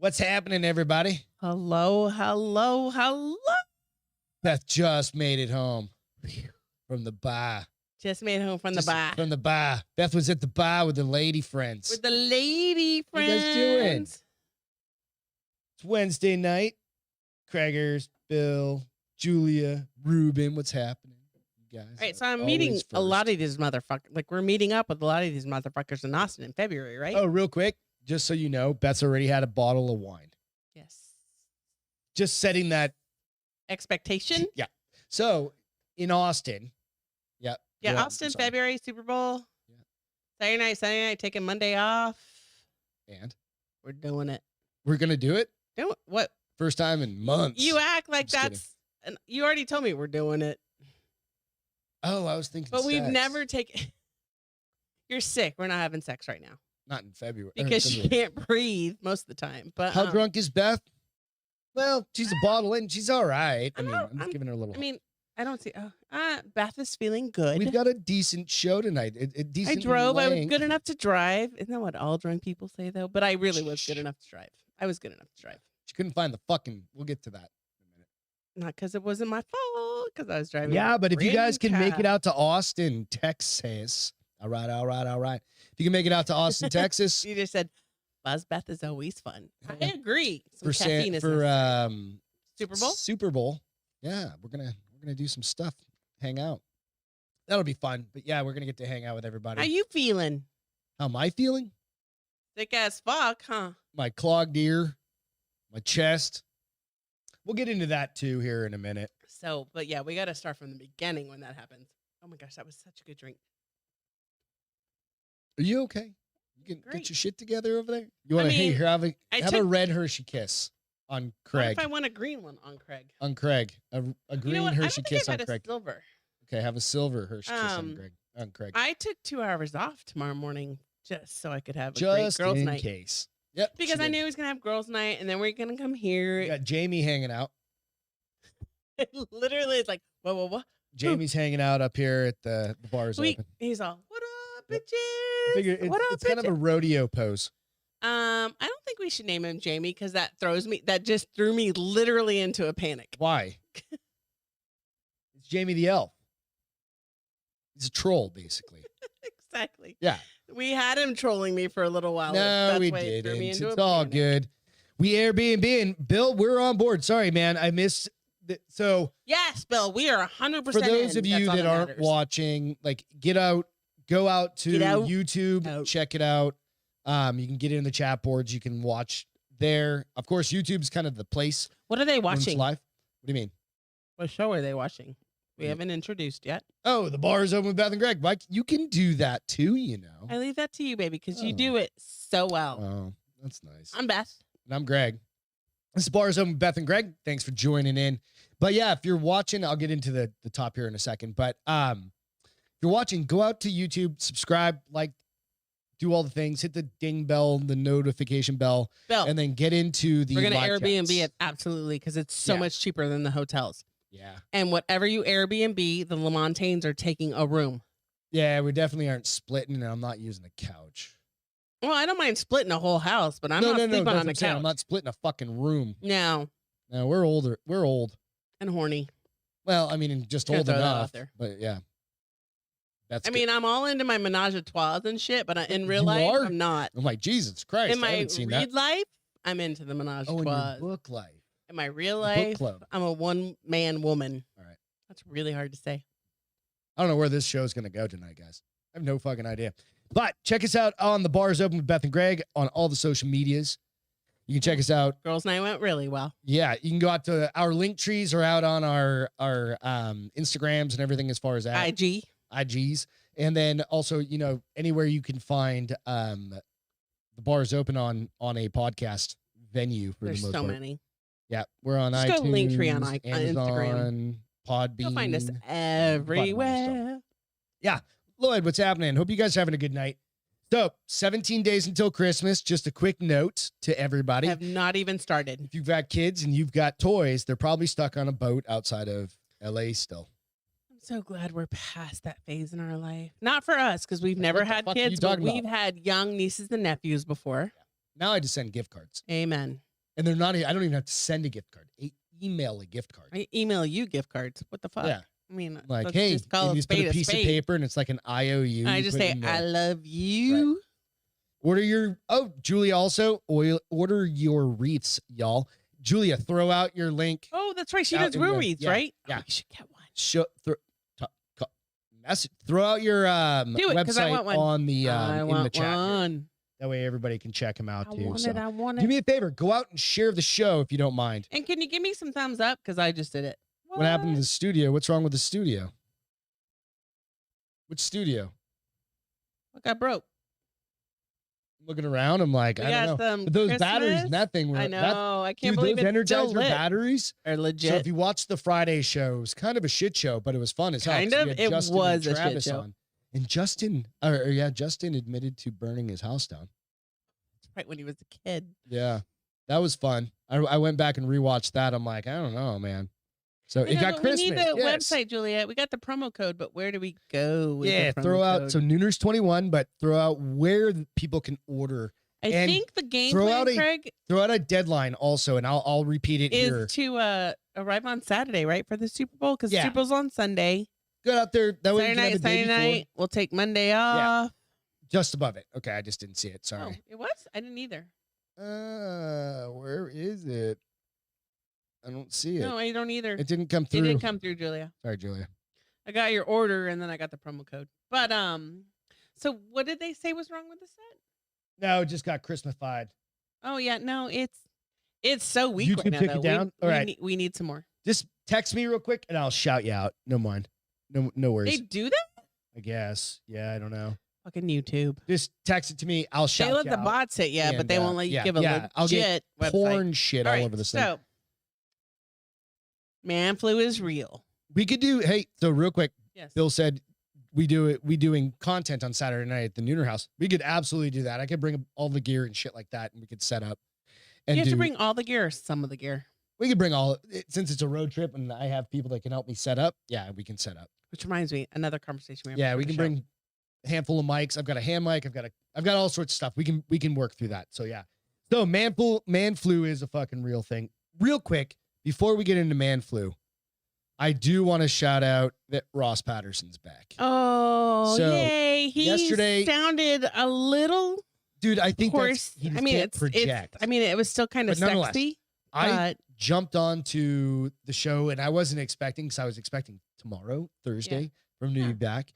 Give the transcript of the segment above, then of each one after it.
What's happening, everybody? Hello, hello, hello. Beth just made it home from the bar. Just made it home from the bar. From the bar. Beth was at the bar with the lady friends. With the lady friends. What you guys doing? It's Wednesday night. Craigers, Bill, Julia, Ruben. What's happening, you guys? All right, so I'm meeting a lot of these motherfuckers. Like, we're meeting up with a lot of these motherfuckers in Austin in February, right? Oh, real quick, just so you know, Beth's already had a bottle of wine. Yes. Just setting that expectation. Yeah. So in Austin. Yeah. Yeah, Austin, February, Super Bowl. Yeah. Saturday night, Sunday night, taking Monday off. And we're doing it. We're gonna do it? What? First time in months. You act like that's and you already told me we're doing it. Oh, I was thinking but sex. We've never taken You're sick. We're not having sex right now. Not in February. Because you can't breathe most of the time. But how drunk is Beth? Well, she's a bottle in. She's all right. I'm just giving her a little. I don't see. Beth is feeling good. We've got a decent show tonight. I drove. I was good enough to drive. Isn't that what all drunk people say, though? But I really was good enough to drive. I was good enough to drive. She couldn't find the fucking. We'll get to that in a minute. Not because it wasn't my fault. Because I was driving. Yeah, but if you guys can make it out to Austin, Texas. All right. If you can make it out to Austin, Texas. You just said, Buzz Beth is always fun. I agree. Some for caffeine is Super Bowl. Super Bowl. Yeah, we're gonna do some stuff. Hang out. That'll be fun. But yeah, we're gonna get to hang out with everybody. How you feeling? How am I feeling? Sick as fuck, huh? My clogged ear, my chest. We'll get into that too here in a minute. So, but yeah, we got to start from the beginning when that happens. Oh my gosh, that was such a good drink. Are you okay? You can get your shit together over there. You want to have a red Hershey kiss on Craig. What if I want a green one on Craig? On Craig, a green Hershey kiss on Craig. Silver. Okay, have a silver Hershey kiss on Craig. I took 2 hours off tomorrow morning just so I could have a great girls' night. Just in case. Yep. Because I knew he was gonna have girls' night, and then we're gonna come here. We got Jamie hanging out. Literally, it's like what? Jamie's hanging out up here at the bars. He's all, what up, bitches? It's kind of a rodeo pose. I don't think we should name him Jamie because that just threw me literally into a panic. Why? It's Jamie the elf. He's a troll, basically. Exactly. Yeah. We had him trolling me for a little while. No, we didn't. It's all good. We Airbnb and Bill, we're on board. Sorry, man. I missed. So yes, Bill, we are 100%. For those of you that aren't watching, like go out to YouTube, check it out. You can get it in the chat boards. You can watch there. Of course, YouTube's kind of the place. What are they watching? Live. What do you mean? What show are they watching? We haven't introduced yet. Oh, the bar is open with Beth and Greg. Mike, you can do that too, you know. I leave that to you, baby, because you do it so well. Oh, that's nice. I'm Beth. And I'm Greg. This bar is open with Beth and Greg. Thanks for joining in. But yeah, if you're watching, I'll get into the top here in a second. But if you're watching, go out to YouTube, subscribe, do all the things, hit the ding bell, the notification bell, and then get into the. We're gonna Airbnb it absolutely because it's so much cheaper than the hotels. Yeah. And whatever you Airbnb, the Lamontaines are taking a room. Yeah, we definitely aren't splitting, and I'm not using a couch. Well, I don't mind splitting a whole house, but I'm not sleeping on a couch. I'm not splitting a fucking room. No. No, we're older. We're old. And horny. Well, I mean, just old enough. But yeah. I'm all into my menage a trois and shit, but in real life, I'm not. I'm like, Jesus Christ. In my read life, I'm into the menage a trois. In your book life. In my real life, I'm a one-man woman. All right. That's really hard to say. I don't know where this show's going to go tonight, guys. I have no fucking idea. But check us out on the Bars Open with Beth and Greg on all the social medias. You can check us out. Girls' night went really well. Yeah, you can go out to our link trees or out on our Instagrams and everything as far as that. IGs. And then also, anywhere you can find the Bars Open on a podcast venue for There's the most so part. many. Yeah, we're on Just iTunes, go Linktree on Amazon, Instagram. Podbean. You'll find us everywhere. Yeah. Lloyd, what's happening? Hope you guys are having a good night. So, 17 days until Christmas. Just a quick note to everybody. Have not even started. If you've got kids and you've got toys, they're probably stuck on a boat outside of LA still. I'm so glad we're past that phase in our life. Not for us, because we've never had kids, but we've had young nieces and nephews before. Now I just send gift cards. Amen. And they're not, I don't even have to send a gift card. Email a gift card. I email you gift cards. What the fuck? Yeah. I mean, Like, let's hey, just call you a just put a spade piece of paper and it's like an IOU. I You just put it say, in there. I love you. Order your, Julia also, order your wreaths, y'all. Julia, throw out your link. Oh, that's right. She Out does in real the- wreaths, yeah, right? yeah. Oh, we should get one. Throw out your Do it, 'cause I website want one. on the I in want the chat. Here. one. That way everybody can check them out I too. want So it. I want do it. me a favor, go out and share the show if you don't mind. And can you give me some thumbs up? Because I just did it. What happened to the studio? What's wrong with the studio? Which studio? What got broke? Looking around, I'm like, We I got don't know. some But those batteries Christmas. and that thing were I know. I can't dude, believe those it's still Energizer lit. batteries Are So legit. if you watch the Friday show, it was kind of a shit show, but it was fun as hell. Kind 'cause of? we had It Justin was and a shit Travis show. on. And Justin admitted to burning his house down. Right when he was a kid. Yeah, that was fun. I went back and rewatched that. I'm like, I don't know, man. So I it know, got but Christmas. We need the yes. website, Juliet. We got the promo code, but where do we go? With Yeah, the promo throw out code? so Nooners 21, but throw out where people can order. I and think the game throw plan, out a- Craig, Throw out a deadline also, and I'll repeat it is here. to arrive on Saturday, right, for the Super Bowl? Because Yeah. Super Bowl's on Sunday. Go out there. That way you Saturday can have night, a day Saturday before. night. We'll take Monday off. Just above it. Okay, I just didn't see it. Oh, Sorry. it was? I didn't either. Where is it? I don't see it. No, I don't either. It didn't come It through. didn't come through, Julia. Sorry, Julia. I got your order and then I got the promo code. But so what did they say was wrong with the set? No, it just got Christmasified. Oh yeah, no, it's so weak YouTube right now. took Though. it down? We, All right. we need some more. Just text me real quick and I'll shout you out. No mind. No worries. They do that? I guess. Yeah, I don't know. Fucking YouTube. Just text it to me. I'll shout They let you the out. bots hit you, but And, they won't let you yeah, give a yeah, I'll legit get website. porn shit all right, over the thing. so man flu is real. We could do. Hey, so real quick, Yes. Bill said we doing content on Saturday night at the Nooner House. We could absolutely do that. I could bring all the gear and shit like that, and we could set up. And You have to do- bring all the gear or some of the gear. We could bring all since it's a road trip, and I have people that can help me set up. Yeah, we can set up. Which reminds me, another conversation we have. Yeah, before we the can show. bring a handful of mics. I've got a hand mic. I've got all sorts of stuff. We can work through that. So yeah. So man flu is a fucking real thing. Real quick, before we get into man flu, I do want to shout out that Ross Patterson's back. Oh, So, yay. He yesterday- sounded a little Dude, I think hoarse. that's, he just I mean, can't it's project. I mean, it was still kind of But nonetheless, sexy. I But jumped onto the show and I wasn't expecting, because I was expecting tomorrow, Thursday, from New Yeah. back.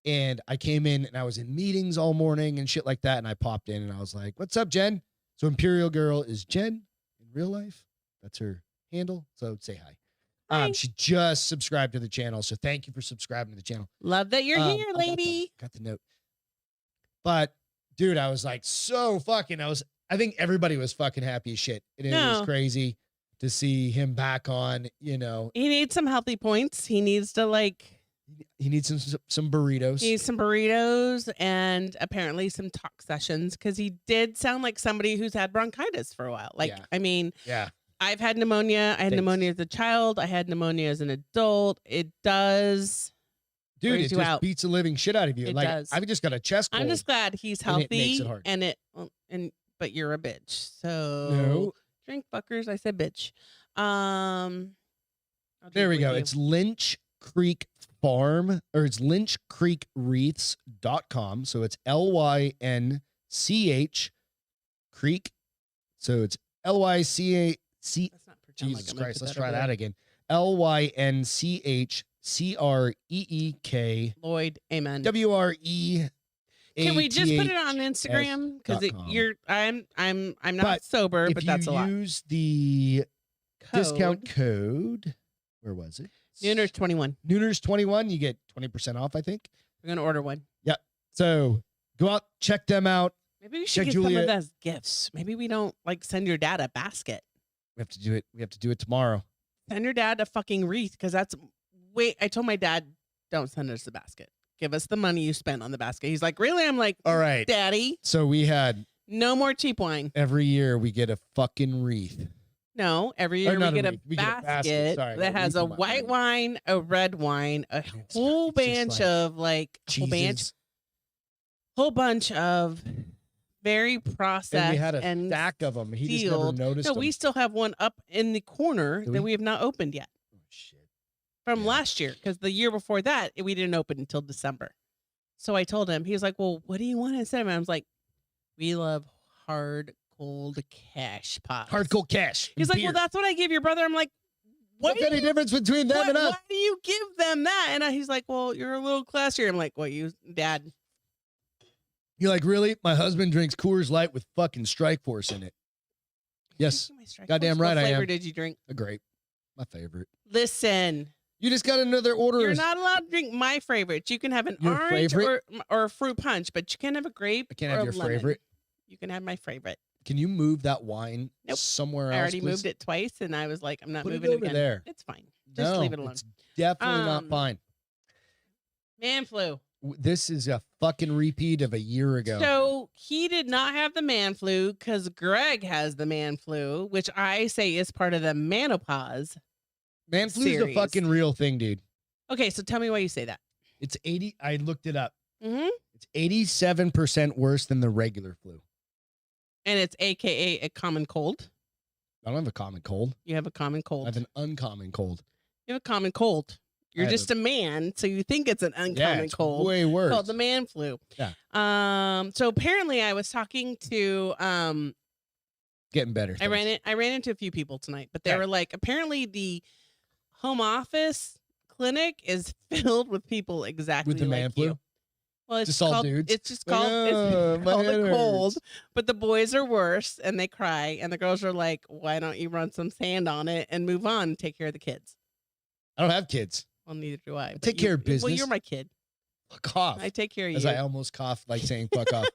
And I came in and I was in meetings all morning and shit like that. And I popped in and I was like, what's up, Jen? So Imperial Girl is Jen in real life. That's her handle. So say hi. Hi. She just subscribed to the channel. So thank you for subscribing to the channel. love that you're here, I got lady. Got the note. But dude, I was like I think everybody was fucking happy as shit. And it was No. crazy to see him back on, He needs some healthy points. He needs to he needs some burritos. he needs some burritos and apparently some talk sessions because he did sound like somebody who's had bronchitis for a while. Like, Yeah. I mean, Yeah. I've had pneumonia. I had Thanks. pneummonia as a child. I had pneumonia as an adult. It does. Dude, wears it you just out. beats the living shit out of you. It Like does. I've just got a chest cold. I'm just glad he's And healthy. it makes it hard. But you're a bitch. So No. drink fuckers. I said bitch. I'll drink There we with go. you. It's Lynch Creek Farm, or it's lynchcreekwreaths.com. So it's LYNCH Creek. So it's LYCAC. Let's not pretend Jesus like I'm gonna Christ. put Let's over try that there. again. LYNCHCREEK Lloyd, amen. WRE. Can we just put it on Instagram? Because .com. I'm not But sober, If but that's a you lot. use the discount Code. code, where was it? Nooners 21. Nooners21, you get 20% off, I think. We're gonna order one. So go out, check them out. Maybe we should Check get some Julia- of those gifts. Maybe we don't send your dad a basket. We have to do it. We have to do it tomorrow. Send your dad a fucking wreath because that's I told my dad, don't send us the basket. Give us the money you spent on the basket. He's like, really? I'm like, All right. Daddy, So we had no more cheap wine. every year we get a fucking wreath. No, every year not we a get a wreath. We get a basket, basket. Sorry, that a has a wreath on my white mind. wine, a red wine, a It's- whole it's just bunch like of whole bunch Jesus. whole bunch of very processed And we had a and stack of them. He just never sealed. noticed No, them. we still have one up in the corner Do that we? we have not opened yet Oh, shit. from Yeah. last year, because the year before that we didn't open until December. So I told him, he was like, "Well, what do you want instead of it?" I was like, "We love hard cold cash pops." Hard cold cash. He's and like, "Well, beer. that's what I give your brother." I'm like, "What? What's any difference between them and us? Why do you give them that?" And he's like, "Well, you're a little classier." I'm like, "What, you, Dad?" You're like, really? My husband drinks Coors Light with fucking Strike Force in it. Yes. Drinking my Strike Goddamn Force? right I What flavor am. did you drink? A grape. My favorite. Listen, You just got another order. you're not allowed to drink my favorites. You can have an Your orange favorite? or a fruit punch, but you can't have a grape. I can't or have a your lemon. favorite. You can have my favorite. Can you move that wine Nope. somewhere else? I already please? moved it twice, and I was like, I'm not Put it moving over again. there. It's fine. Just leave it alone. It's definitely not Um, fine. Man flu. This is a fucking repeat of a year ago. So he did not have the man flu because Greg has the man flu, which I say is part of the menopause. Man flu's a series. fucking real thing, dude. Okay, so tell me why you say that. It's 80. I looked it up. Mm-hmm. It's 87% worse than the regular flu. And it's AKA a common cold. I don't have a common cold. You have a common I cold. have an uncommon cold. You have a common cold. You're have just a man, so you think it's an Yeah, uncommon it's cold. way worse. Called the man flu. Yeah. So apparently I was talking to Getting better. I ran into a few people tonight, but they Okay. were like, apparently the home office clinic is filled with people exactly With the man like flu? you. Well, it's Just all called, dudes? It's just Like, called, "Oh, it's my called head a cold. hurts." But the boys are worse and they cry, and the girls are like, "Why don't you run some sand on it and move on and take care of the kids?" I don't have kids. Well, neither do I. but take care of Well, business. you're my kid. Fuck off. I take care of As you. I almost coughed, like saying fuck off.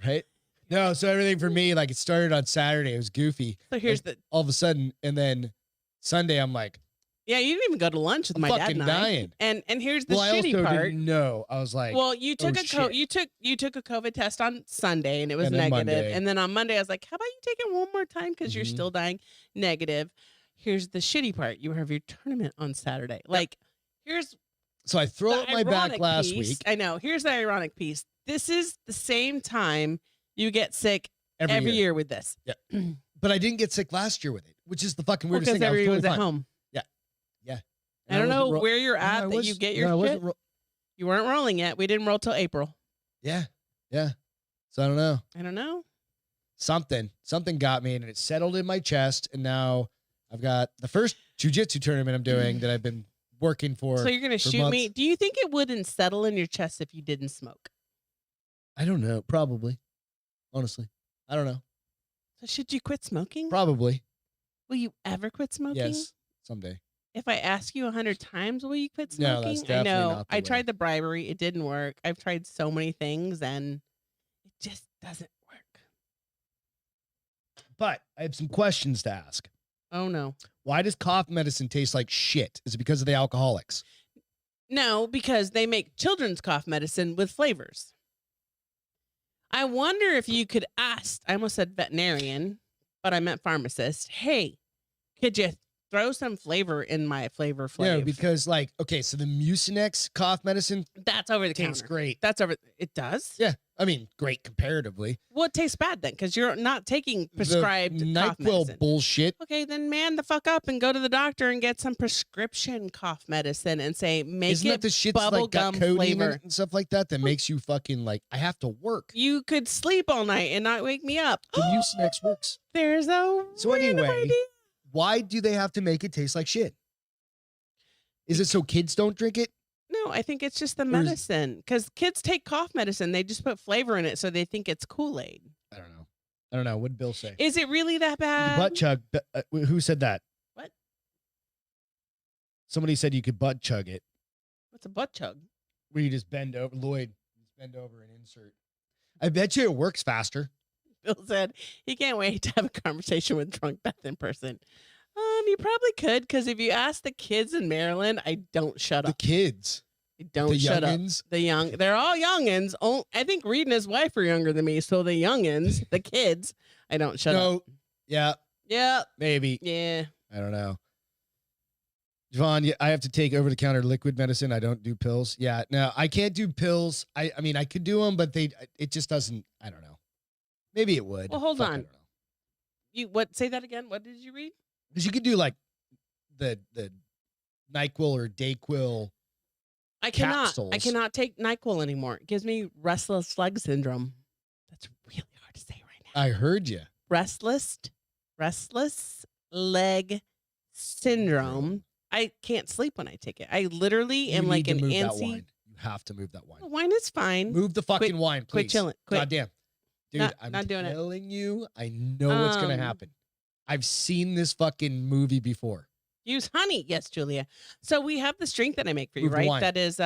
Right? No, so everything for me, like it started on Saturday. It was goofy. So here's the All of a sudden, and then Sunday, I'm like, yeah. You didn't even go to lunch with I'm my dad fucking and I. dying. And here's the Well, I shitty also part. didn't know. I was like, Well, you took shit. you took a COVID test on Sunday and it was And then negative. Monday. And then on Monday I was like, "How about you take it one more time because you're Mhm. still dying?" Negative. Here's the shitty part. You have your tournament on Saturday. Like, here's so I throw the up my back ironic last piece. week. I know. Here's the ironic piece. This is the same time you get sick every year. year with this. But I didn't get sick last year with it, which is the fucking weirdest Because thing. I was everyone totally was at fine. home. Yeah. I don't know wasn't ro- where you're No, at I that was- you get no, your I shit. wasn't You weren't rolling yet. We didn't roll till April. Yeah. So I don't know. I don't know. Something got me, and it settled in my chest. And now I've got the first jiu-jitsu tournament I'm doing that I've been working for. So you're gonna for shoot me? months. Do you think it wouldn't settle in your chest if you didn't smoke? I don't know. Probably. Honestly, I don't know. So should you quit smoking? Probably. Will you ever quit smoking? Yes. Someday. If I ask you 100 times, will you quit No, smoking? that's I definitely know. not the I way. tried the bribery. It didn't work. I've tried so many things and it just doesn't work. But I have some questions to ask. Oh no. Why does cough medicine taste like shit? Is it because of the alcoholics? No, because they make children's cough medicine with flavors. I wonder if you could ask, I almost said veterinarian, but I meant pharmacist. Hey, could you throw some flavor in my flavor No, flav? because okay, so the Mucinex cough medicine That's over the tastes counter. great. That's over. It does? Yeah, I mean, great comparatively. Well, it tastes bad then because you're not taking prescribed the cough NyQuil medicine. bullshit. Okay, then man the fuck up and go to the doctor and get some prescription cough medicine and say, make Isn't it that the shit's bubble like got gum codeine in flavor. it and stuff like that makes you fucking like I have to work. You could sleep all night and not wake me up. The Mucinex works. There's a So random anyway, idea. why do they have to make it taste like shit? Is it so kids don't drink it? No, I think it's just the Or is- medicine because kids take cough medicine. They just put flavor in it so they think it's Kool-Aid. I don't know. What did Bill say? Is it really that bad? Butt chug. Who said that? What? Somebody said you could butt chug it. What's a butt chug? Where you just bend over. Lloyd, just bend over and insert. I bet you it works faster. Bill said he can't wait to have a conversation with drunk Beth in person. You probably could because if you ask the kids in Maryland, I don't shut The up. kids. I don't The shut up. youngins. They're all youngins. Oh, I think Reed and his wife are younger than me, so the youngins, the kids, I don't shut up. No. Yeah. Yeah, Maybe. yeah. I don't know. Javon, I have to take over-the-counter liquid medicine. I don't do pills. Yeah, no, I can't do pills. I mean, I could do them, but it just doesn't. I don't know. Maybe it would. Well, hold Fuck, on. I don't know. You what? Say that again. What did you read? Because you could do like the NyQuil or DayQuil. I cannot. Capsules. I cannot take NyQuil anymore. It gives me restless leg syndrome. That's really hard to say right now. I heard you. Restless leg syndrome. I can't sleep when I take it. I literally am like an antsy. You have to move that wine. Wine is fine. Move the fucking wine, please. Quit chilling. Quit. Goddamn. Dude, Not doing it. I'm telling you, I know what's going to happen. I've seen this fucking movie before. Use honey. Yes, Julia. So we have this drink that I make for you, Move the right? wine. That is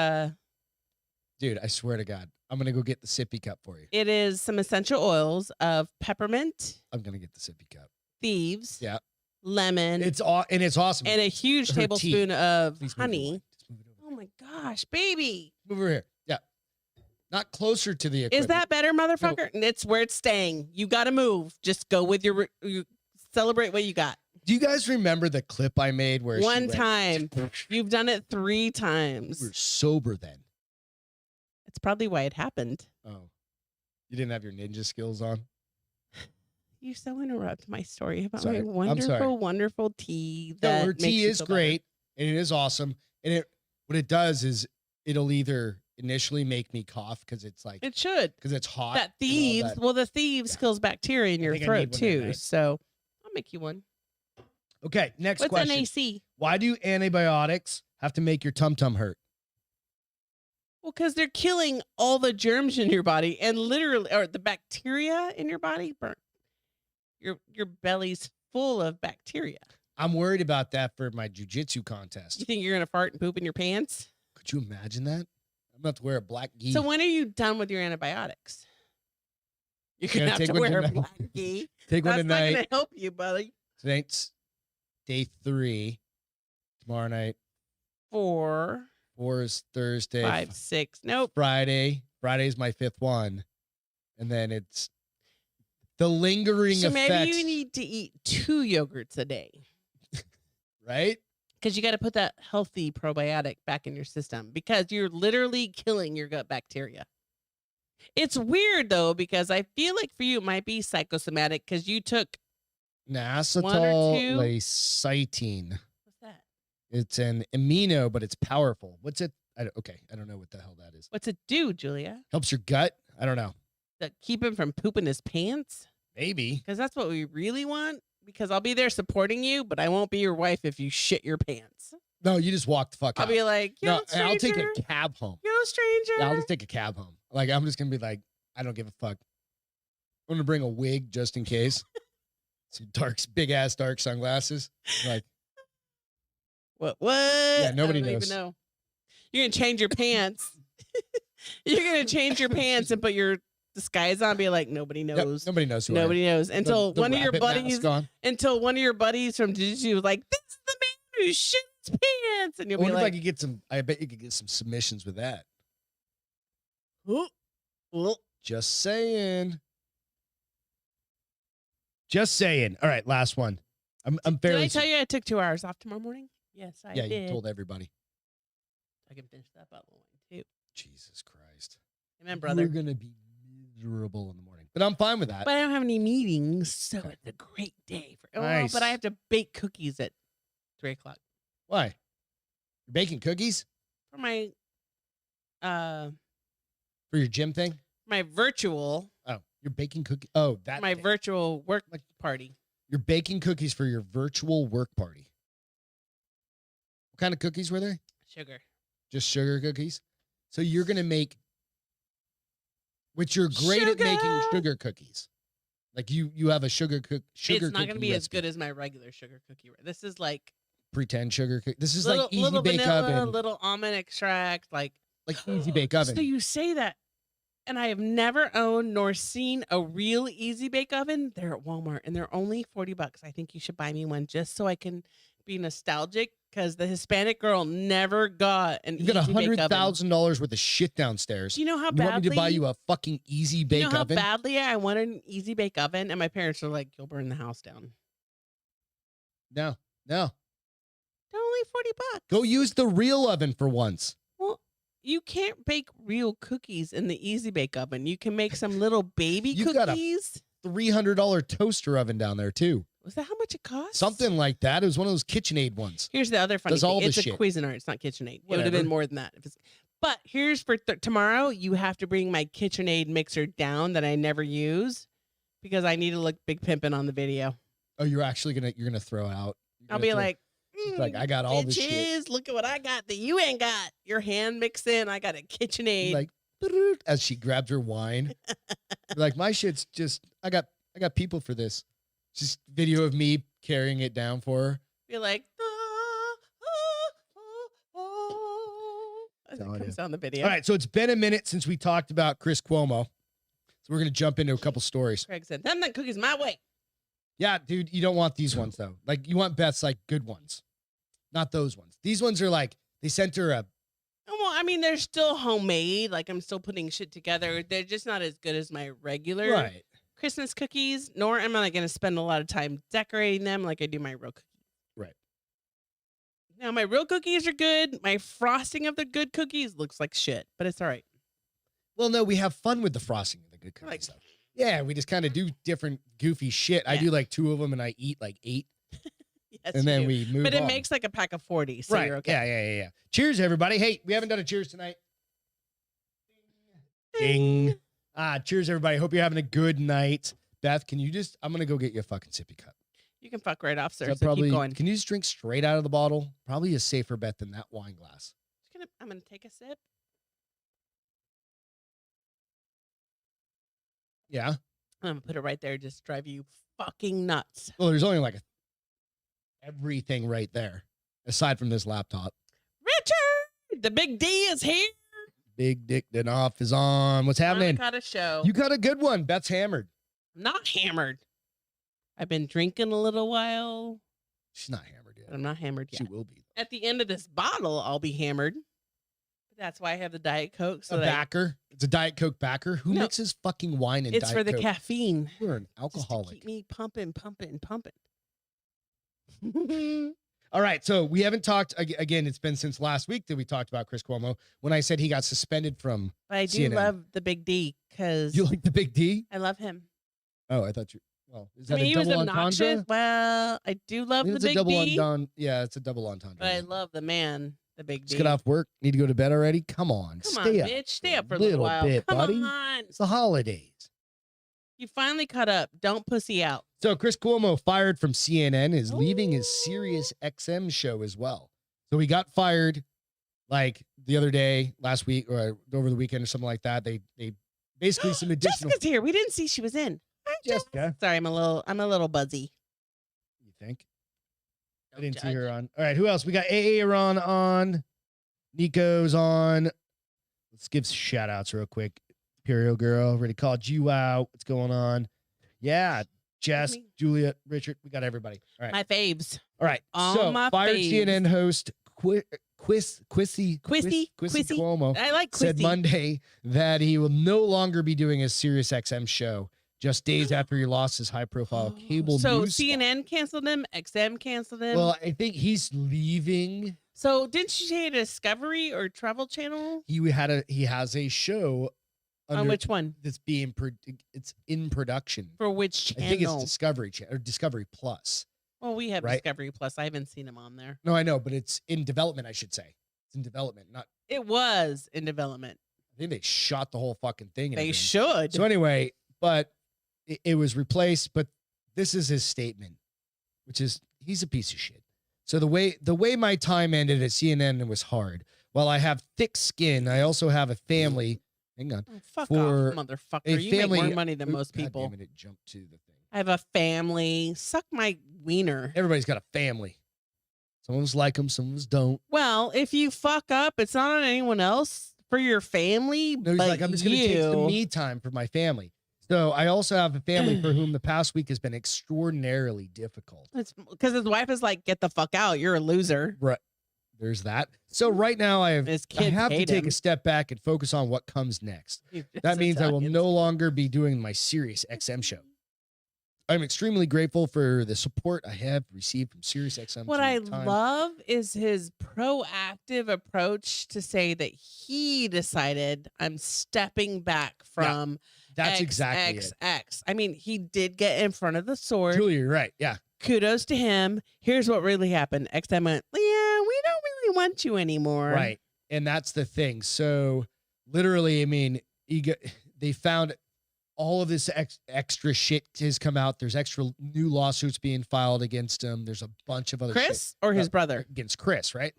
Dude, I swear to God, I'm going to go get the sippy cup for you. it is some essential oils of peppermint, I'm going to get the sippy cup. thieves, Yeah. lemon, It's awesome. and a huge Her tea. tablespoon of Please move the honey. wine. Just move it over. Oh my gosh, baby. Move over here. Yeah. Not closer to the equipment. Is that better, motherfucker? It's where it's staying. You got to move. Just go with you celebrate what you got. Do you guys remember the clip I made where One time. You've done it 3 times. We were sober then. It's probably why it happened. Oh. You didn't have your ninja skills on? You so interrupt my story about Sorry. my I'm sorry. wonderful tea. No, That her makes tea you is feel better. great and it is awesome. And what it does is it'll either initially make me cough because it's like It should. because it's hot. That and all thieves. that. Well, the thieves Yeah. kills bacteria in I your think I throat need one too. tonight. So I'll make you one. Okay, next What's question. NAC? Why do antibiotics have to make your tum-tum hurt? Well, because they're killing all the germs in your body and literally, or the bacteria in your body. Your belly's full of bacteria. I'm worried about that for my jujitsu contest. You think you're gonna fart and poop in your pants? Could you imagine that? I'm about to wear a black gi. So when are you done with your antibiotics? You're Gonna gonna have take to one wear a tonight. black gi. Take one That's not tonight. gonna help you, buddy. Tonight's day 3. Tomorrow night 4, 4 is Thursday. 5, 6. Nope. Friday's my 5th one, and then it's the lingering So effects. maybe you need to eat 2 yogurts a day right? because you got to put that healthy probiotic back in your system because you're literally killing your gut bacteria. It's weird though because I feel like for you it might be psychosomatic because you took Inositol 2? lecithin. what's that? It's an amino, but it's powerful. What's it? I don't know what the hell that is. What's it do, Julia? Helps your gut? I don't know. That keep him from pooping his pants? Maybe. Because that's what we really want. Because I'll be there supporting you, but I won't be your wife if you shit your pants. No, you just walk the fuck I'll out. be like, no, stranger. I'll take a cab home. Stranger. Yeah, I'll just take a cab home. Like, I'm just going to be like, I don't give a fuck. I'm going to bring a wig just in case. Some big ass dark sunglasses. Like, What? Yeah, nobody I don't knows. even know. You're gonna change your pants. You're gonna change your pants and put your disguise on. And be like, nobody yep, knows. nobody knows who Nobody knows I am. until The one of your rabbit buddies. mask on. Until one of your buddies from Jiu-Jitsu was like, "This is the man who shit his pants," and I you'll be wonder if I like, could get some. I bet you could get some submissions with that. "Oh, well, Just saying. Just saying. All right, last one. I'm fairly. did I tell you I took 2 hours off tomorrow morning? Yes, I yeah, did. you told everybody. I can finish that bottle of wine too. Jesus Christ. Amen, brother. We're gonna be miserable in the morning, but I'm fine with that. But I don't have any meetings, so Okay. it's a great day. For, Nice. but I have to bake cookies at 3:00 Why? You're baking cookies for my for your gym thing? my virtual Oh, you're baking cookies. Oh, that. my thing. virtual work party. You're baking cookies for your virtual work party. What kind of cookies were they? Sugar. Just sugar cookies. So you're gonna make, which you're great at making Sugar! sugar cookies. Like you have a sugar It's not cookie going to be as recipe. good as my regular sugar cookie. This is like Pretend sugar cookie. This is little, like easy little bake vanilla, oven. little almond extract, like Easy bake oven. So you say that, and I have never owned nor seen a real easy bake oven. They're at Walmart, and they're only $40. I think you should buy me one just so I can be nostalgic because the Hispanic girl never got an You got easy bake oven. $100,000 worth of shit downstairs. Do you know how You badly? want me to buy you a fucking easy bake you know how oven? badly I wanted an easy bake oven, and my parents were like, "You'll burn the house down." No. They're only $40. Go use the real oven for once. Well, you can't bake real cookies in the easy bake oven. You can make some little baby You got a cookies. $300 toaster oven down there too. Was that how much it cost? Something like that. It was one of those KitchenAid ones. Here's the other funny Does thing. all the It's a shit. Cuisinart. It's not KitchenAid. It would have Whatever. been more than that. But here's for tomorrow. You have to bring my KitchenAid mixer down that I never use because I need to look big pimpin' on the video. Oh, you're gonna throw out. I'll be like, I got all this shit. bitches, look at what I got that you ain't got. Your hand mixed in. I got a KitchenAid. Like as she grabs her wine. Like my shit's just I got people for this. Just video of me carrying it down for her. You're like, as it Telling comes you. down the video. All right, so it's been a minute since we talked about Chris Cuomo. So we're gonna jump into a couple stories. Craig said, "Them that cookies my way." Yeah, dude, you don't want these ones though. Like you want Beth's like good ones. Not those ones. These ones are like they sent her a Well, I mean, they're still homemade. Like I'm still putting shit together. They're just not as good as my regular right. Christmas cookies. Nor am I going to spend a lot of time decorating them like I do my real cookies. Right. Now my real cookies are good. My frosting of the good cookies looks like shit, but it's all right. Well, no, we have fun with the frosting of the good cookies. Like- Stuff. Yeah, we just kind of do different goofy shit. I Yeah. do like 2 of them and I eat like 8. Yes, And you then do. we move But it on. makes like a pack of 40, so right. you're okay. Yeah. Cheers, everybody. Hey, we haven't done a cheers tonight. Ding. Cheers, everybody. Hope you're having a good night. Beth, can you just I'm gonna go get you a fucking sippy cup. You can fuck right off, sir. So So keep going. Can you just drink straight out of the bottle? Probably a safer bet than that wine glass. I'm gonna take a sip. Yeah. I'm gonna put it right there. Just drive you fucking nuts. Well, there's only like everything right there, aside from this laptop. Richard, the big D is here. Big Dick Danoff is on. What's happening? Got a show. You got a good one. Beth's hammered. I'm not hammered. I've been drinking a little while, She's not hammered yet. but I'm not hammered She yet. will be. At the end of this bottle, I'll be hammered. That's why I have the Diet Coke. So A that backer. It's a Diet Coke backer. Who No. mixes fucking wine and it's Diet for the Coke? caffeine. You're an Just to alcoholic. keep me pumping. All right, so we haven't talked again. It's been since last week that we talked about Chris Cuomo when I said he got suspended from. But I do CNN. love the Big D because You like the Big D? I love him. Oh, I thought you. Well, is I that mean, he a was double obnoxious. entendre? Well, I do love the It's a Big double D, entendre. Yeah, it's a double entendre. but I love the man, the Big D. Just get off work. Need to go to bed already. Come on, Come on, stay up. bitch. Stay up for a little while. bit, Come buddy. on. It's the holidays. You finally caught up. Don't pussy out. So Chris Cuomo, fired from CNN, is leaving his Sirius XM show as well. So he got fired like the other day, last week, or over the weekend, or something like that. They basically some additional. Jessica's here. We didn't see she was in. Hi, Jessica, Sorry, I'm a little buzzy. you think? I Don't didn't see judge. her on. All right, who else? We got Aaron on. Nico's on. Let's give shout outs real quick. Imperial Girl, already called you out. What's going on? Yeah, Jess, me. Julia, Richard. We got everybody. All right. My faves. All right. all So my fired faves. CNN host Quissy Quissy. Cuomo I like said Quissy. Monday that he will no longer be doing his Sirius XM show just days after he lost his high-profile cable So news spot. CNN canceled him. XM canceled him. Well, I think he's leaving. So didn't you say Discovery or Travel Channel? He has a show On which one? that's being it's in production. For which I think it's channel? Discovery or Discovery Plus. Well, we have right? Discovery Plus. I haven't seen him on there. No, I know, but it's in development. I should say it's in development. Not. It was in development. I think they shot the whole fucking thing. and They everything. should. So anyway, but it was replaced. But this is his statement, which is he's a piece of shit. So the way my time ended at CNN was hard. While I have thick skin, I also have a family. Hang on. Oh, fuck for off, motherfucker. a You make family- more money than most God people. damn it jumped to the thing. I have a family. Suck my wiener. Everybody's got a family. Some of us like them, some of us don't. Well, if you fuck up, it's not on anyone else for your family. No, he's but like, I'm just going to take the me time for my family. So I also have a family for whom the past week has been extraordinarily difficult. It's because his wife is like, get the fuck out. You're a loser. Right. There's that. So right now I His have kids to hate take him. a step back and focus on what comes next. He's just That means I will Italian. no longer be doing my Sirius XM show. I'm extremely grateful for the support I have received from Sirius XM. What through I time. love is his proactive approach to say that he decided I'm stepping back from That's exactly it. X. I mean, he did get in front of the sword. Julia, you're right. Yeah. Kudos to him. Here's what really happened. X time went, yeah, we don't really want you anymore. Right. And that's the thing. So literally, I mean, they found all of this extra shit has come out. There's extra new lawsuits being filed against him. There's a bunch of other Chris shit. or his brother? Against Chris, right?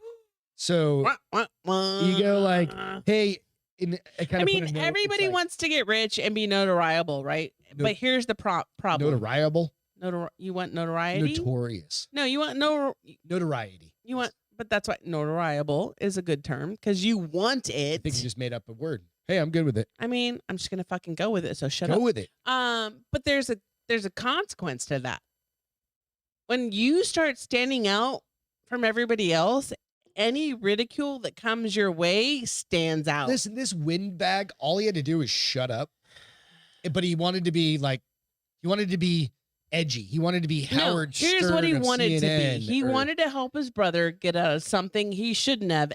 So you go like, hey, I mean, everybody wants to get rich and be notoriable, right? But here's the problem. Notoriable? You want notoriety? Notorious. No, you want notoriety. You want, but that's why notoriable is a good term because you want it. I think you just made up a word. Hey, I'm good with it. I mean, I'm just gonna fucking go with it. So shut up. Go with it. But there's a consequence to that. When you start standing out from everybody else, any ridicule that comes your way stands out. Listen, this windbag, all he had to do was shut up. But he wanted to be edgy. He wanted to be Howard Stern. Here's what he wanted to be. He or, wanted to help his brother get out of something he shouldn't have.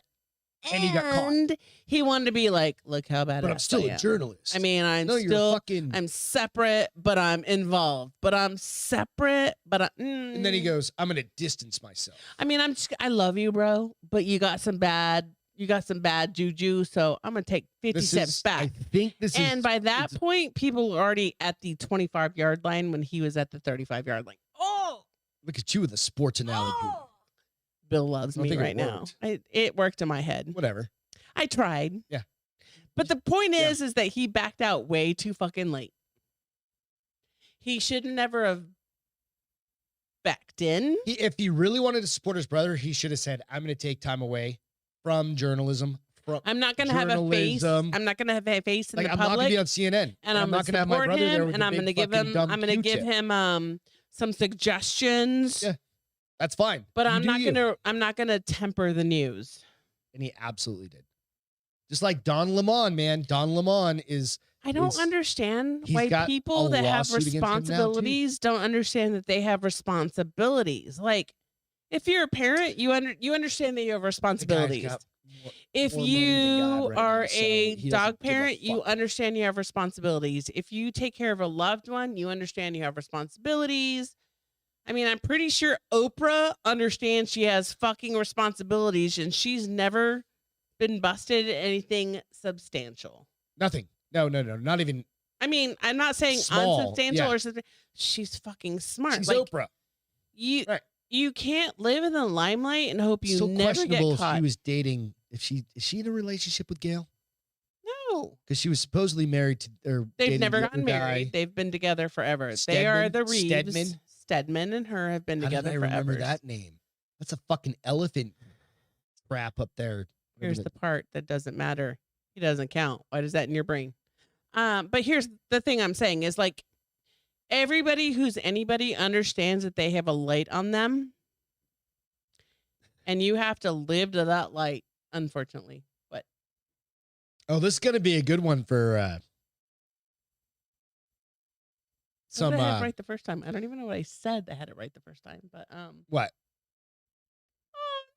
And he got caught. He wanted to be like, look how bad. But I'm still a journalist. I mean, I'm separate, but I'm involved. But I'm separate, but And then he goes, I'm going to distance myself. I mean, I love you, bro, but you got some bad juju, so I'm going to take 50 steps back. I think this and by that point, people were already at the 25-yard line when he was at the 35-yard line. Oh! Look at you with a sports analogy. Oh! Bill loves me right now. It worked in my head. Whatever. I tried. Yeah. But the point is that he backed out way too fucking late. He should never have backed in. If he really wanted to support his brother, he should have said, I'm going to take time away from journalism. I'm not going to have a face. I'm not going to have a face in the public. I'm not going to be on CNN. And I'm not going to have my brother there with I'm going to give him some suggestions. Yeah. That's fine. But I'm not gonna temper the news. And he absolutely did. Just like Don Lemon, man. Don Lemon is I don't understand why people that have responsibilities don't understand that they have responsibilities. Like, if you're a parent, you understand that you have responsibilities. If you are a dog parent, you understand you have responsibilities. If you take care of a loved one, you understand you have responsibilities. I mean, I'm pretty sure Oprah understands she has fucking responsibilities and she's never been busted at anything substantial. Nothing. No. Not even. I mean, I'm not saying unsubstantial or something. She's fucking smart. She's Oprah. You can't live in the limelight and hope you never get caught. If he was dating. Is she in a relationship with Gail? No, because she was supposedly married to. They've never gotten married. They've been together forever. They are the Reeves. Stedman and her have been together forever. I remember that name. That's a fucking elephant crap up there. Here's the part that doesn't matter. He doesn't count. Why does that in your brain? But here's the thing I'm saying is like everybody who's anybody understands that they have a light on them. And you have to live to that light, unfortunately. What? Oh, this is going to be a good one for What did I have right the first time? I don't even know what I said. I had it right the first time, but what?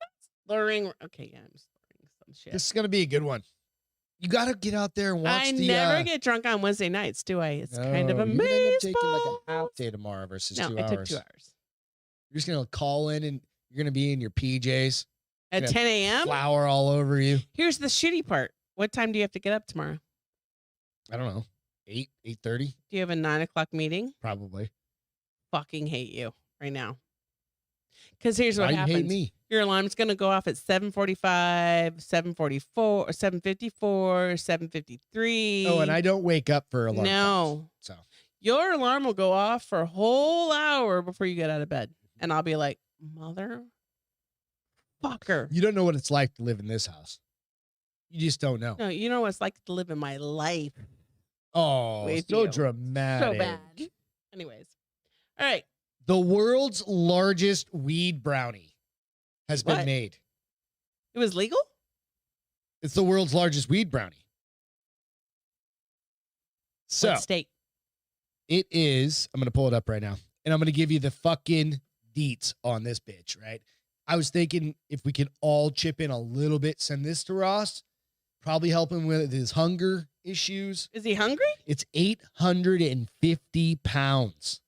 That's slurring. Okay, yeah, I'm slurring some shit. This is gonna be a good one. You got to get out there and watch. I never get drunk on Wednesday nights, do I? It's kind of amazing. You're gonna end up taking like a half day tomorrow versus 2 hours. It took 2 hours. You're just gonna call in and you're gonna be in your PJs at 10 a.m. Flour all over you. Here's the shitty part. What time do you have to get up tomorrow? I don't know. 8:30. Do you have a 9 o'clock meeting? Probably. Fucking hate you right now. Because here's what happens. You hate me? Your alarm's going to go off at 7:45, 7:44, 7:54, 7:53. Oh, and I don't wake up for alarm. No. So your alarm will go off for a whole hour before you get out of bed. And I'll be like, mother fucker. You don't know what it's like to live in this house. You just don't know. No, you know what it's like to live in my life. Oh, so dramatic. So bad. Anyways. All right. The world's largest weed brownie has been made. It was legal? It's the world's largest weed brownie. So, what state? It is, I'm going to pull it up right now, and I'm going to give you the fucking deets on this bitch, right? I was thinking if we could all chip in a little bit, send this to Ross, Probably helping with his hunger issues. Is he hungry? It's 850 pounds.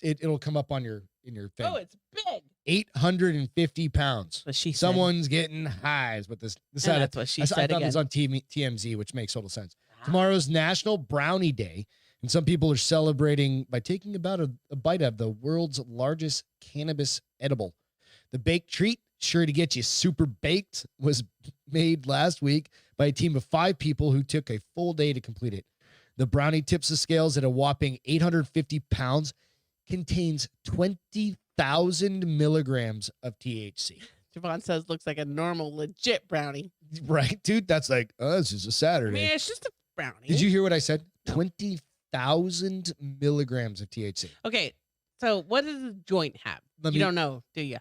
It'll come up on your thing. Oh, it's big. 850 pounds. What she said. Someone's getting highs with this. And that's what she said I found again. this on TMZ, which makes total sense. Tomorrow's National Brownie Day, and some people are celebrating by taking about a bite of the world's largest cannabis edible. The baked treat, sure to get you super baked, was made last week by a team of 5 people who took a full day to complete it. The brownie tips the scales at a whopping 850 pounds, contains 20,000 milligrams of THC. Javon says looks like a normal, legit brownie. Right, dude? That's like, oh, it's just a Saturday. I mean, it's just a brownie. Did you hear what I said? No. 20,000 milligrams of THC. Okay, so what does a joint have? You don't know, do you?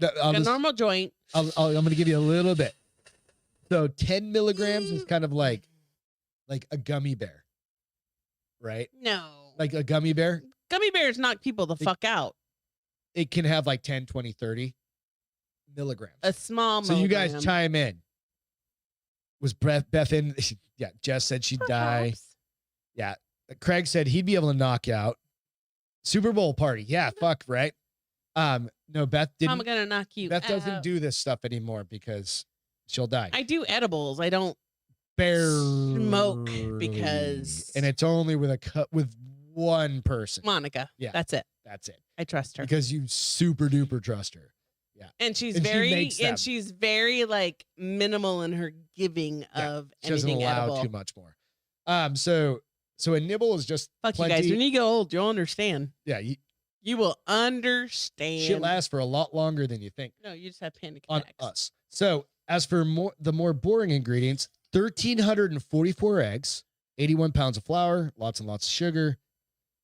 A normal joint. I'm going to give you a little bit. So 10 milligrams is kind of like a gummy bear, right? No. Like a gummy bear. Gummy bears knock people the fuck out. It can have like 10, 20, 30 milligrams. A small So milligram. you guys chime in. Was Beth in? Yeah, Jess said she'd die. Yeah. Craig said he'd be able to knock out. Super Bowl party. Yeah, fuck, right? No, Beth didn't. I'm gonna knock you Beth out. doesn't do this stuff anymore because she'll die. I do edibles. I don't Barely. smoke because and it's only with with one person. Monica. Yeah. That's it. That's it. I trust her. Because you super duper trust her. Yeah. And she's And she very makes them. and she's very like minimal in her giving of She doesn't anything allow edible. too much more. So a nibble is just Fuck plenty. you guys. When you get old, you'll understand. Yeah, You will understand. shit lasts for a lot longer than you think No, you just have panic on attacks. us. So as for the more boring ingredients, 1,344 eggs, 81 pounds of flour, lots and lots of sugar,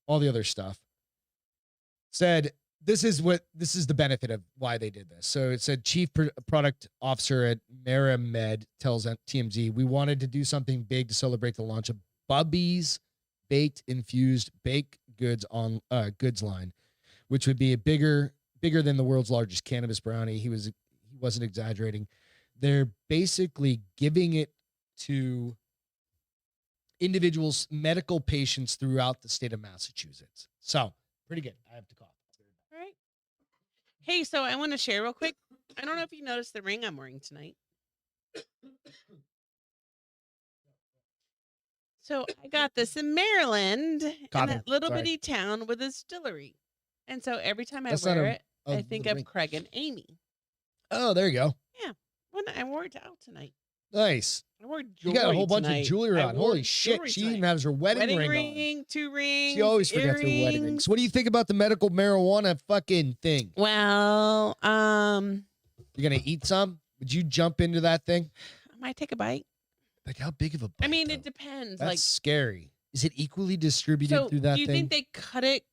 all the other stuff. Said this is the benefit of why they did this. So it said chief product officer at MaraMed tells TMZ, we wanted to do something big to celebrate the launch of Bubby's baked infused baked goods line, which would be bigger than the world's largest cannabis brownie. He wasn't exaggerating. They're basically giving it to individuals, medical patients throughout the state of Massachusetts. So pretty good. I have to cough. All right. Hey, so I want to share real quick. I don't know if you noticed the ring I'm wearing tonight. So I got this in Maryland, in Cotton. that little Sorry. bitty town with a distillery. And so every time I That's not wear a- it, I think the of ring. Craig and Amy. Oh, there you go. When I wore it out tonight. Nice. I wore You jewelry got a whole bunch tonight. of jewelry I on. wore Holy shit. jewelry She tonight. even has her wedding ring on. ring, 2 rings. She always forgets her wedding ring. earrings. So what do you think about the medical marijuana fucking thing? Well, You're going to eat some? Would you jump into that thing? I might take a bite. Like how big of a bite? I mean, though? it depends. That's like, scary. Is it equally distributed so through that do you thing? think they cut it?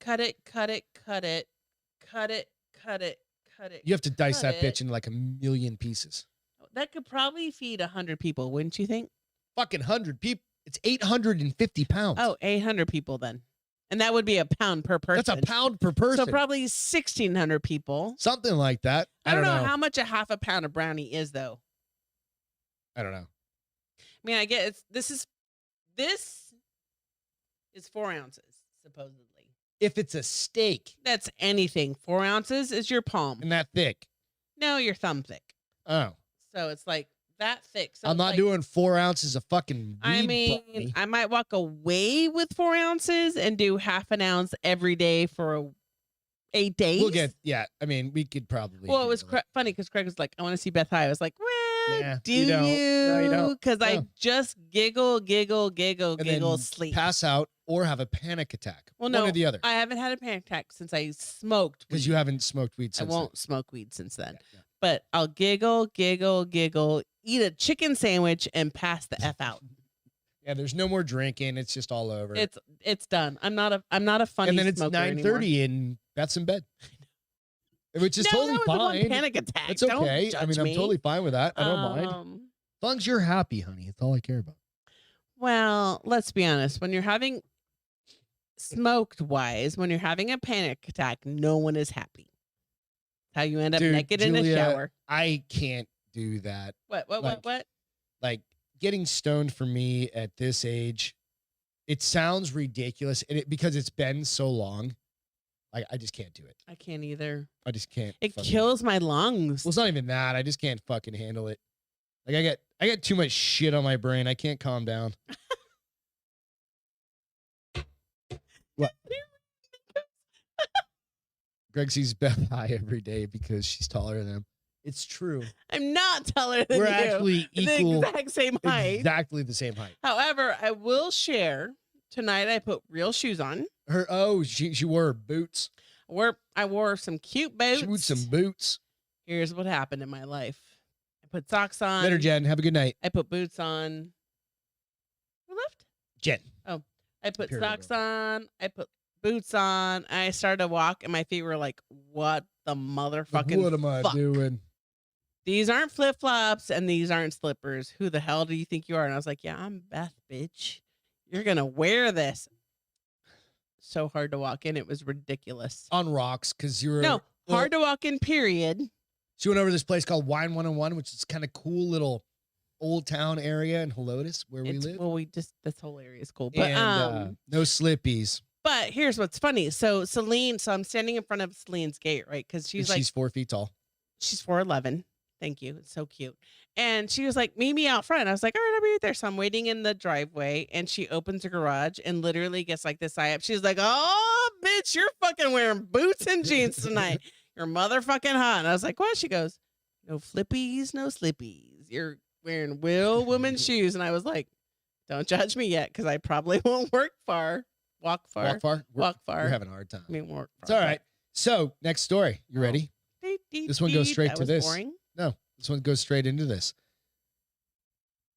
You have to dice cut that bitch it? into like a million pieces. That could probably feed 100 people, wouldn't you think? Fucking 100 people. It's 850 pounds. Oh, 800 people then. And that would be a pound per person. That's a pound per person. So probably 1,600 people. Something like that. I don't know how much a half a pound of brownie is, though. I don't know. I mean, I guess this is 4 ounces, supposedly. If it's a steak That's anything. 4 ounces is your palm. and that thick. No, your thumb thick. Oh. So it's like that thick. So I'm it's not like, doing 4 ounces of fucking I weed mean, brownie. I might walk away with 4 ounces and do half an ounce every day for 8 days. We'll get, yeah. I mean, we could probably. Well, it was handle funny because Craig was like, I want to see Beth High. I was like, well, Nah, do you you? don't. No, you don't. Because I No. just giggle, And then sleep. pass out or have a panic attack. Well, One no, or the other. I haven't had a panic attack since I smoked. Because weed. you haven't smoked weed I since. won't smoke weed since then. Then. Yeah. But I'll giggle, eat a chicken sandwich, and pass the F out. Yeah, there's no more drinking. It's just all over. It's done. I'm not a funny and then it's smoker 9:30 and Beth's in bed. Which is no, totally that was the one fine. panic attack. It's Don't okay. I judge mean, I'm me. totally fine with that. I don't mind. As long as you're happy, honey. That's all I care about. Well, let's be honest. When you're having smoked wise, when you're having a panic attack, no one is happy. How you end up Dude, naked in Julia, a shower. I can't do that. What? like- What? like getting stoned for me at this age, it sounds ridiculous, and because it's been so long. I just can't do it. I can't either. I just can't. It kills my lungs. Well, it's not even that. I just can't fucking handle it. Like I get too much shit on my brain. I can't calm down. What? Greg sees Beth high every day because she's taller than him. It's true. I'm not taller than We're you. actually equal. The exact same height. Exactly the same height. However, I will share. Tonight I put real shoes on. She wore her boots. I wore some cute boots. She wore some boots. Here's what happened in my life. I put socks on. Later, Jen. Have a good night. I put boots on. Who left? Jen. Oh, I put Period. socks on. I put boots on. I started to walk, and my feet were like, "What the motherfucking? What am I doing? These aren't flip flops, and these aren't slippers. Who the hell do you think you are?" And I was like, "Yeah, I'm Beth, bitch. You're gonna wear this." So hard to walk in. It was ridiculous. On rocks, because you were hard to walk in. Period. She went over to this place called Wine 101, which is kind of cool little old town area in Helotes where we live. Well, this whole area is cool, but and, no slippies. But here's what's funny. So Celine, I'm standing in front of Celine's gate, right? Because she's 4 feet tall. She's 4'11". Thank you. It's so cute. And she was like, meet me out front. I was like, all right, I'll be right there. So I'm waiting in the driveway, and she opens her garage and literally gets like this eye up. She's like, oh, bitch, you're fucking wearing boots and jeans tonight. You're motherfucking hot. And I was like, what? She goes, no flippies, no slippies. You're wearing real women's shoes. And I was like, don't judge me yet, because I probably won't walk far. Walk far? We're having a hard time. I mean, walk far. It's all right. So, next story. You ready? This one goes straight to this. Boring. No, this one goes straight into this.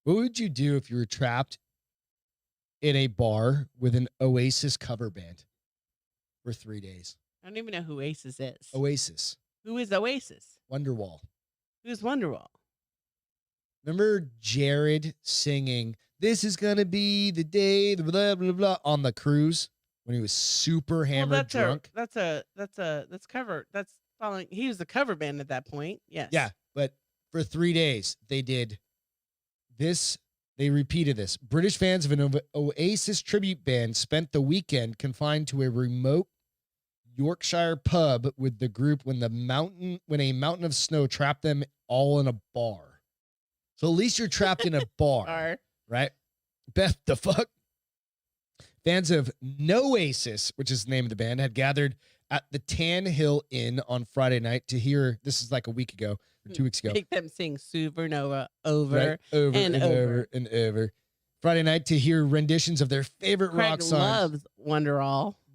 What would you do if you were trapped in a bar with an Oasis cover band for 3 days? I don't even know who Oasis is. Oasis. Who is Oasis? Wonderwall. Who's Wonderwall? Remember Jared singing, "This is gonna be the day," the blah blah blah, on the cruise when he was super hammered drunk? That's cover. That's following. He was the cover band at that point. Yes. Yeah, but for 3 days they did this. They repeated this. British fans of an Oasis tribute band spent the weekend confined to a remote Yorkshire pub with the group when a mountain of snow trapped them all in a bar. So at least you're trapped in a bar, right? Beth, the fuck? Fans of Oasis, which is the name of the band, had gathered at the Tan Hill Inn on Friday night to hear, this is like a week ago, or 2 weeks ago. Make them sing Supernova over, right? over. Friday night to hear renditions of their favorite rock songs. Loves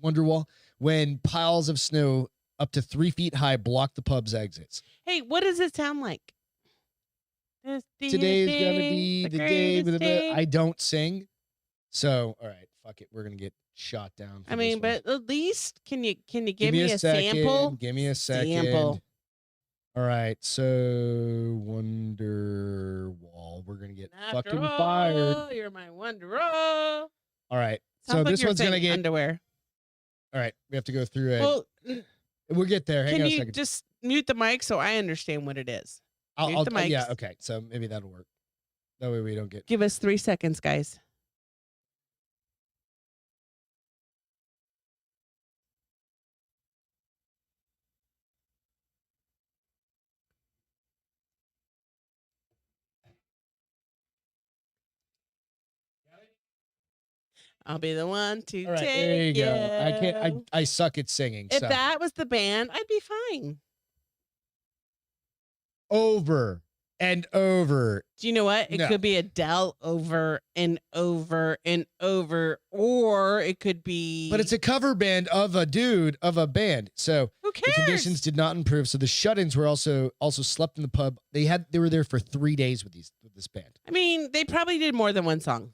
Wonderwall, when piles of snow up to 3 feet high blocked the pub's exits. Hey, what does it sound like? Today's gonna be the day. I don't sing, so all right, fuck it. We're gonna get shot down. I mean, but at least can you give me a second, sample? Give me a second. Sample. All right, so Wonderwall. We're gonna get fucking fired. You're my Wonderwall. All right, sounds so like this one's gonna get underwear. All right, we have to go through it. Well, we'll get there. Hang on a second. Can you just mute the mic so I understand what it is? I'll yeah, okay. So maybe that'll work. That way we don't get. Give us 3 seconds, guys. I'll be the one to All right, take there you go. I suck at singing. If so. that was the band, I'd be fine. Over and over. Do you know what? It could be Adele over and over and over, or it could be. But it's a cover band of a dude of a band. So who cares? The conditions did not improve. So the shut-ins were also slept in the pub. They were there for 3 days with this band. I mean, they probably did more than one song.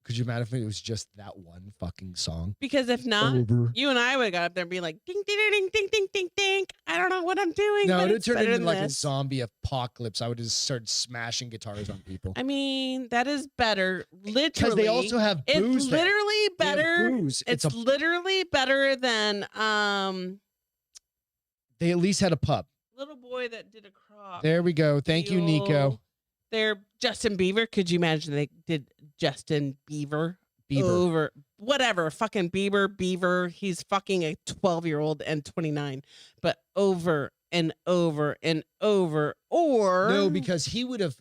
Could you imagine if it was just that one fucking song? Because if not, you and I would have got up there and be like, ding, ding, ding, ding, ding, ding, ding. I don't know what I'm doing. No, but it would it's turn better into than like this. a zombie apocalypse. I would just start smashing guitars on people. I mean, that is better. Literally. Because they also have booze. It's literally better. Booze. It's literally better than They at least had a pub. Little Boy That Did a Crop. There we go. Thank you, Nico. They're Justin Bieber. Could you imagine they did Justin Bieber Bieber. over whatever fucking Beaver? He's fucking a 12-year-old and 29, but over and over and over. Or No, because he would have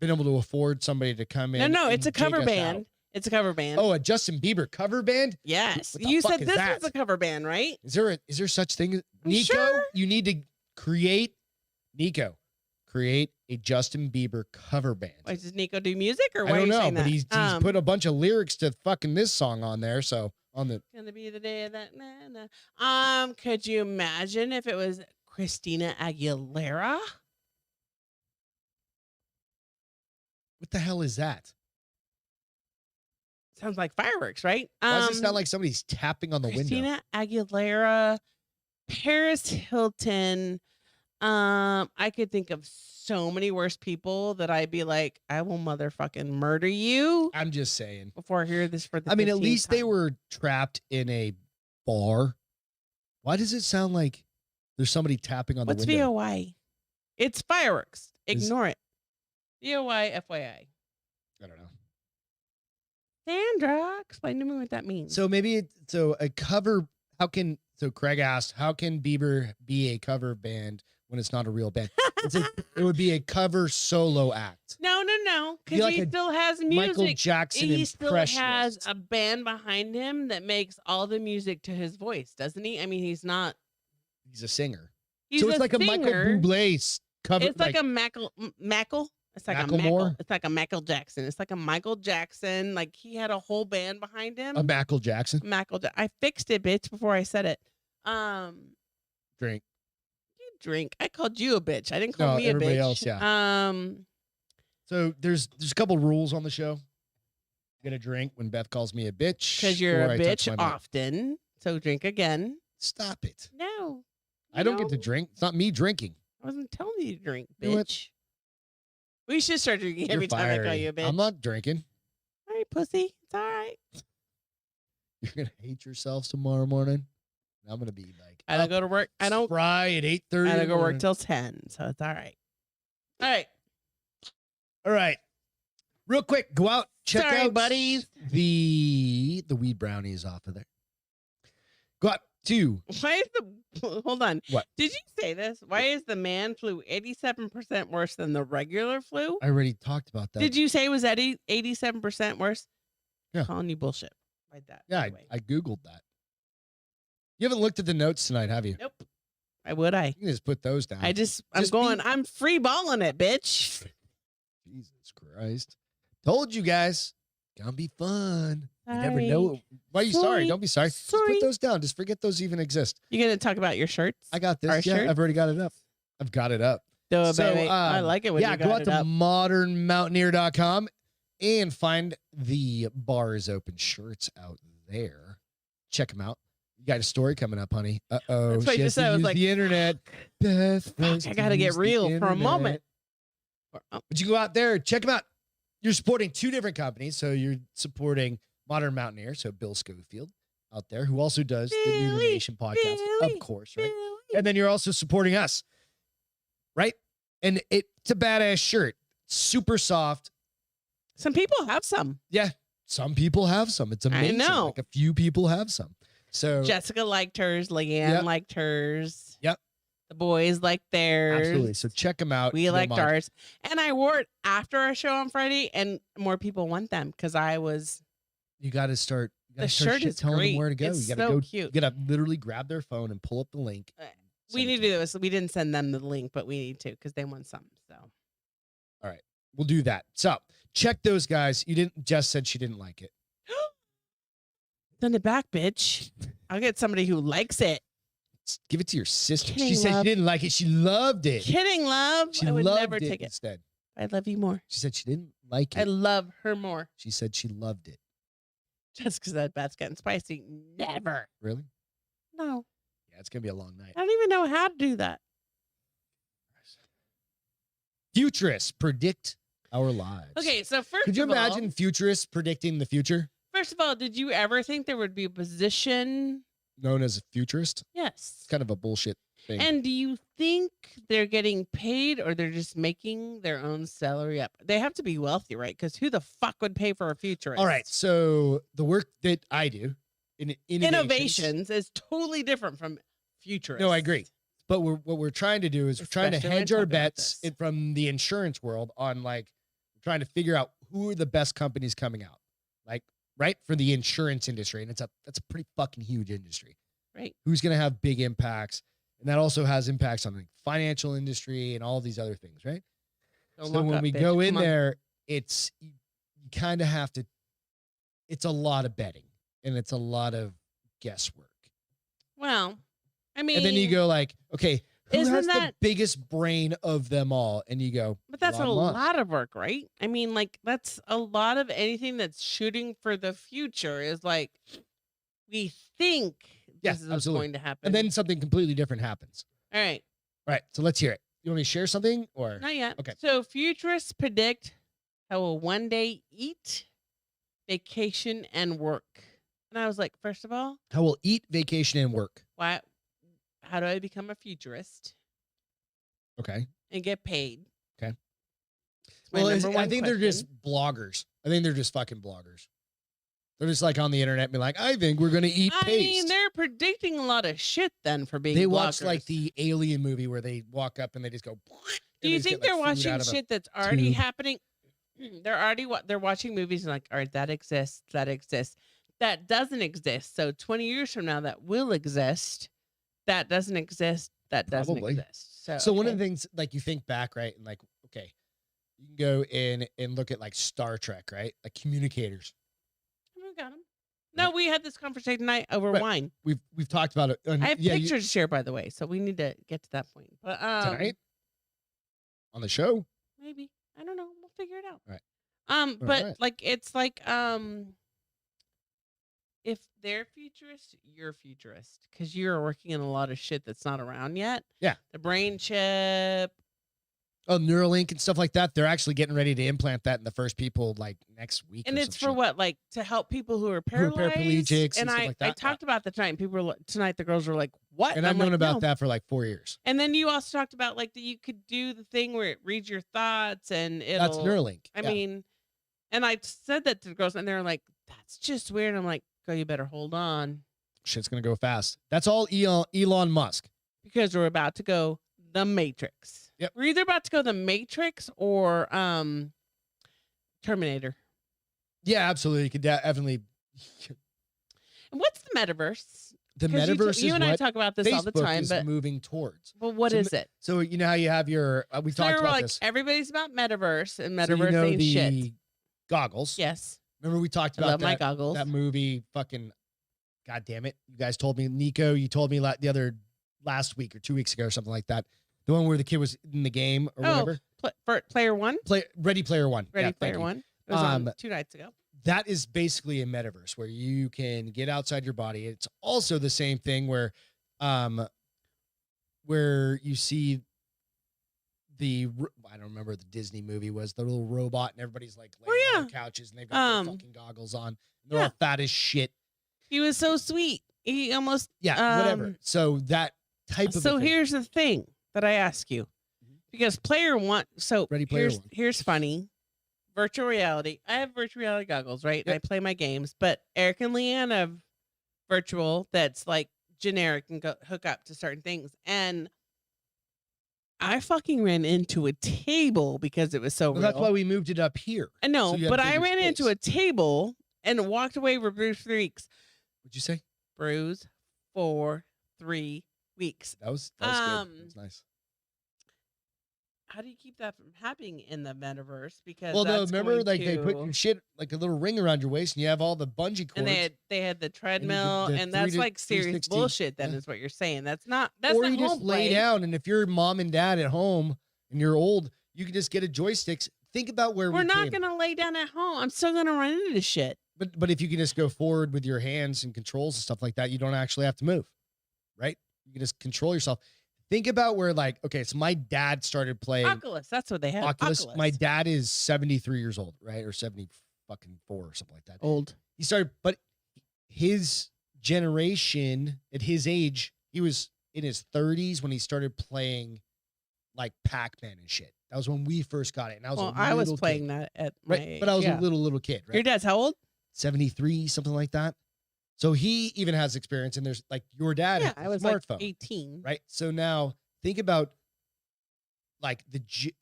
been able to afford somebody to come in. no, and it's a take cover us band. out. It's a cover band. Oh, a Justin Bieber cover band? yes. What the You fuck said is this that? was a cover band, right? Is there such thing? I'm Nico, sure. you need to create a Justin Bieber cover band. Why does Nico do music, or I why are don't you know, saying but that? he's put a bunch of lyrics to fucking this song on there. So on the Gonna be the day of that. Could you imagine if it was Christina Aguilera? what the hell is that? Sounds like fireworks, right? Why does it sound like somebody's tapping on the window? Christina Aguilera, Paris Hilton. I could think of so many worse people that I'd be like, I will motherfucking murder you I'm just saying. before I hear this for the I mean, at 15th least they time. were trapped in a bar. Why does it sound like there's somebody tapping on What's the window? VOY? It's fireworks. Is- Ignore it. VOY, FYI. I don't know. Sandra, explain to me what that means. So maybe a cover. So Craig asked, how can Bieber be a cover band when it's not a real band? It would be a cover solo act. No, Be because like he a still has Michael music. Jackson He still has impressionist. a band behind him that makes all the music to his voice, doesn't he? I mean, he's not. He's a singer. He's So it's a like a singer. Michael Bublé cover. It's like a Mackle. It's like Macklemore? It's like a Michael Jackson. It's like a Michael Jackson. Like he had a whole band behind him. a Michael Jackson I fixed it, bitch, before I said it. drink. You drink. I called you a bitch. I didn't call No, me a everybody bitch. else, yeah. So there's a couple rules on the show. I'm gonna drink when Beth calls me a bitch. Because you're or a I touch bitch my mouth. often. So drink again. Stop it. No. I don't get No. to drink. It's not me drinking. I wasn't telling you to drink, You know what? bitch. We should start drinking every You're time I call fiery. you a bitch. I'm not drinking. All right, pussy. It's all right. You're gonna hate yourself tomorrow morning. I'm gonna be like, I don't go to work. I don't fry at 8:30. I don't go work till 10, so it's all right. All right. All right. Real quick, go out, check Sorry, out buddies. the weed brownies off of there. Go out to Why is the hold on? What? Did you say this? Why is the man flu 87% worse than the regular flu? I already talked about that. Did you say it was 87% worse? Yeah. Calling you bullshit. Like that. Yeah, by the way. I googled that. You haven't looked at the notes tonight, have you? Nope. Why would I? You can just put those down. I'm Just going. be- I'm free balling it, bitch. Jesus Christ. Told you guys. Gonna be fun. You never Sorry. know. Why are you sorry? Sorry. Don't be sorry. Just Sorry. put those down. Just forget those even exist. You gonna talk about your shirts? I got this. Our Yeah, shirts? I've already got it up. I've got it up. So, So, baby, I like it when yeah, you go got out it to up. modernmountaineer.com and find the Bar is Open shirts out there. Check them out. You got a story coming up, honey. Uh-oh. That's what She you has said. to I was use like, the internet. Beth fuck, has I to gotta get use the real for a internet. moment. But you go out there, check them out. You're supporting two different companies. So you're supporting Modern Mountaineer, so Bill Schofield out there, who also does the New Billy, Nation podcast, Billy, of course, right? Billy. And then you're also supporting us, right? And it's a badass shirt. Super soft. Some people have some. Yeah, some people have some. It's amazing. know. Like a few people have some. So Jessica liked hers. Leanne Yep. liked hers. Yep. The boys liked theirs. absolutely. So check them out. We Go liked Mod. ours. And I wore it after our show on Friday, and more people want them because I was. You got to start. You gotta The start shirt shit is telling great. them where to go. It's you got to so go. cute. You got to literally grab their phone and pull up the link. We Send it need to to do them. this. We didn't send them the link, but we need to because they want some. So We'll do that. So check those guys. You didn't. Jess said she didn't like it. send it back, bitch. I'll get somebody who likes it. Give it to your sister. Kidding, She said love. she didn't like it. She loved it. Kidding, love. She I would loved never it take it. instead. I love you more. She said she didn't like I it. love her more. She said she loved it. Just because that Beth's getting spicy. Never. Really? No. Yeah, it's gonna be a long night. I don't even know how to do that. Futurists predict our lives. Okay, so first Could you of all, imagine futurists predicting the future? first of all, did you ever think there would be a position? Known as a futurist? Yes. It's kind of a bullshit thing. And do you think they're getting paid or they're just making their own salary up? They have to be wealthy, right? Because who the fuck would pay for a futurist? All right. So the work that I do in Innovations is totally different from futurists. No, I agree. But what we're trying to do is we're trying to Especially when hedge our talking about bets this. from the insurance world on like trying to figure out who are the best companies coming out, like right for the insurance industry, and that's a pretty fucking huge industry. Right. Who's going to have big impacts, and that also has impacts on the financial industry and all these other things, right? Don't So look when up, we bitch. go in Come on. there, it's you kind of have to. It's a lot of betting, and it's a lot of guesswork. Well, I mean, And then you go like, okay, who Isn't has the that- biggest brain of them all? And you go, but that's a Elon Musk. lot of work, right? I mean, like that's a lot of anything that's shooting for the future is like we think Yeah, this is what's absolutely. going to happen. And then something completely different happens. all right, All right, so let's hear it. You want me to share something or? not yet. Okay. So futurists predict how we'll one day eat, vacation, and work. And I was like, first of all, How we'll eat, vacation, and work. why? How do I become a futurist Okay. and get paid? Okay. It's my Well, number one I think they're just question. bloggers. I think they're just fucking bloggers. They're just like on the internet being like, I think we're going to eat I paste. mean, they're predicting a lot of shit then for being They watch like bloggers. the Alien movie where they walk up and they just go. Do you think they're watching shit that's already tube. happening? They're watching movies and like, all right, that exists, that doesn't exist. So 20 years from now, that will exist. That doesn't exist. That doesn't Probably. exist. So one of okay. the things, like you think back, right, and like, okay, you can go in and look at like Star Trek, right, like communicators. We got 'em. No, we had this conversation tonight over Right. wine. We've talked about it. I have pictures to share, by the way, so we need to get to that point. But tonight on the show. maybe I don't know. We'll figure it out. Right. But right. like it's like if they're futurist, you're futurist because you're working in a lot of shit that's not around yet. Yeah. The brain chip. Oh, Neuralink and stuff like that. They're actually getting ready to implant that in the first people like next week. And or it's some for shit. what? Like to help people who are Who are paralyzed. paraplegics and And stuff I like that, talked about that tonight. And people were like, tonight the girls were like, what? And I've I'm known like, about "No." that for like 4 years. And then you also talked about like that you could do the thing where it reads your thoughts and it'll That's Neuralink. I Yeah. mean, and I said that to the girls and they're like, that's just weird. I'm like, girl, you better hold on Shit's gonna go fast. That's all Elon Musk. because we're about to go the Matrix. Yep. We're either about to go the Matrix or Terminator. Yeah, absolutely. You could definitely. And what's the metaverse? The 'Cause metaverse you is and I what talk about this all the Facebook time, is but moving towards. what So is it? So you know how you have your we So talked we're about like this. everybody's about metaverse and So metaverse you know ain't the shit. goggles. Yes, Remember we talked I about love my that, goggles. that movie fucking God damn it. You guys told me, Nico, you told me last week or 2 weeks ago or something like that. The one where the kid was in the game or whatever. For Player One, Ready Player One. Ready Yeah, thank Player you. One. It was on Um, 2 nights ago. That is basically a metaverse where you can get outside your body. It's also the same thing where you see I don't remember what the Disney movie was, the little robot and everybody's like laying on their couches and they've got their fucking goggles on. And they're all fat as shit. He was so sweet. He almost Whatever. So that type of So a thing. here's the thing that I ask you, because Player One. So Ready Player One. here's funny. Virtual reality. I have virtual reality goggles, right? Yep. I play my games, but Eric and Leanne have virtual that's like generic and hook up to certain things. And I fucking ran into a table because it was so Well, real. that's why we moved it up here. I know, so you have but I bigger ran into space. a table and walked away for 3 weeks. What'd you say? Bruise for 3 weeks. That was good. That was nice. How do you keep that from happening in the metaverse? Because Well, no, that's remember, going like they put to- your shit like a little ring around your waist, and you have all the bungee cords. and they had the treadmill, the and that's 3 to like serious 360, bullshit. Then yeah. is what you're saying. That's not. That's or not you just home lay play. down, and if you're mom and dad at home and you're old, you can just get a joysticks. Think about where We're we not came. gonna lay down at home. I'm still gonna run into this shit. But if you can just go forward with your hands and controls and stuff like that, you don't actually have to move, right? You can just control yourself. Think about where, like, okay, so my dad started playing Oculus. That's what they have. Oculus. My dad is 73 years old, right, or 74 or something like that. old. He started, but his generation at his age, he was in his 30s when he started playing like Pac-Man and shit. That was when we first got it. And I was little playing kid, that at my right? age. But I was yeah. a little kid, right? Your dad's how old? 73, something like that. So he even has experience, and there's like your dad Yeah, has I a was smartphone, like 18. right? So now think about like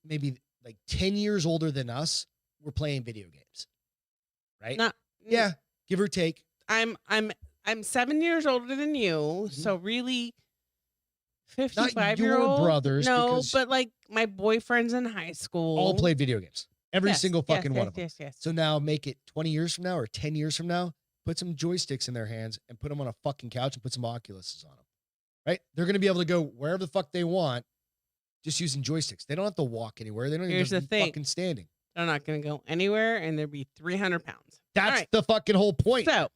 maybe like 10 years older than us. We're playing video games, right? Not Yeah, give or take. I'm 7 years older than you, so really 55-year-old brothers, No, because- but like my boyfriends in high school All played video games. Every Yes, single yes, fucking one of them. Yes. So now make it 20 years from now or 10 years from now, put some joysticks in their hands and put them on a fucking couch and put some Oculuses on them, right? They're going to be able to go wherever the fuck they want just using joysticks. They don't have to walk anywhere. They don't even Here's have the to be thing. fucking standing. They're not going to go anywhere, and they'll be 300 pounds. That's right. the fucking whole point, So,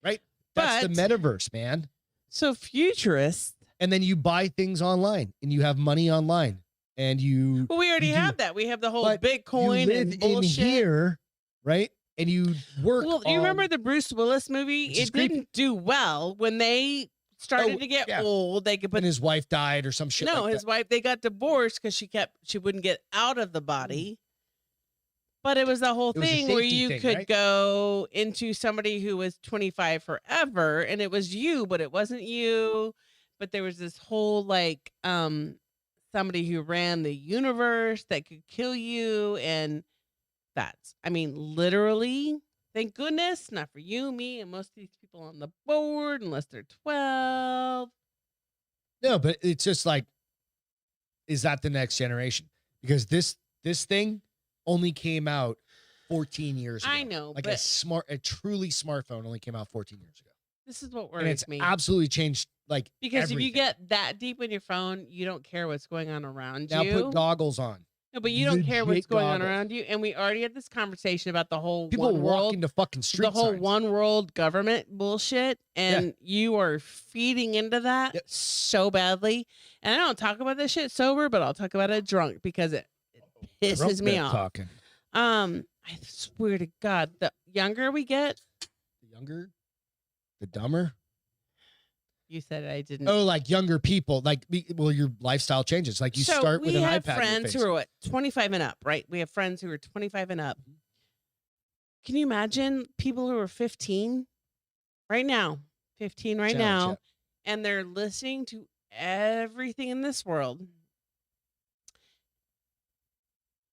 right? That's the but- metaverse, man. so Futurist. And then you buy things online and you have money online and you Well, we already You do. have that. We have the whole But Bitcoin you live and in bullshit. here, right? And you work. Well, do you on- remember the Bruce Willis movie? Which is It didn't do well when they started Oh, to get yeah. old. They could put and his wife died or some shit. no, like his that. wife. They got divorced because she wouldn't get out of the body. But it was the whole It was a thing where safety you thing, could right? go into somebody who was 25 forever, and it was you, but it wasn't you. But there was this whole like somebody who ran the universe that could kill you, and I mean, literally. Thank goodness, not for you, me, and most of these people on the board, unless they're 12. No, but it's just like, is that the next generation? Because this thing only came out 14 years ago. I know, Like but a truly smartphone only came out 14 years ago. this is what And worries it's me. absolutely changed like Because if everything. you get that deep in your phone, you don't care what's going on around Now you. put goggles on. No, but you don't care what's legit going on goggles. around you. And we already had this conversation about the whole People one walk world, into fucking street the whole signs. one world government bullshit, and you are feeding into that Yep. so badly. And I don't talk about this shit sober, but I'll talk about it drunk because it pisses Drunk me bit off. Talking. I swear to God, the younger we get, The younger, the dumber. you said I didn't. Oh, like younger people. Like, well, your lifestyle changes. Like you so start with we an have iPad. in your friends face. who are what 25 and up, right? We have friends who are 25 and up. Can you imagine people who are 15 right now, 15 right Challenge, now, yeah. and they're listening to everything in this world,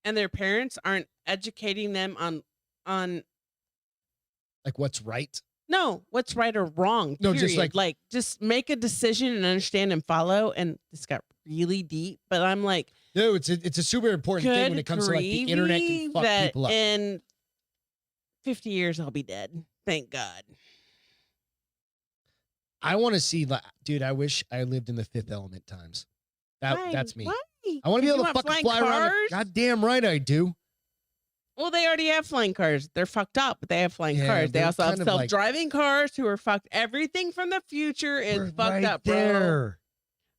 and their parents aren't educating them on like what's right. no, what's right or wrong. No, just period. like- just make a decision and understand and follow. And this got really deep, but I'm like, No, it's a super important thing when it comes to like the internet can fuck that people up. in 50 years I'll be dead. Thank God. I want to see, like, dude. I wish I lived in the Fifth Element times. Why? That's me. Why? I want to be You able to want fucking flying fly around. cars? Goddamn right, I do. Well, they already have flying cars. They're fucked up, but they have flying Yeah, cars. They they're also have kind of like- self-driving cars who are fucked. Everything from the future is We're fucked right up, bro. there.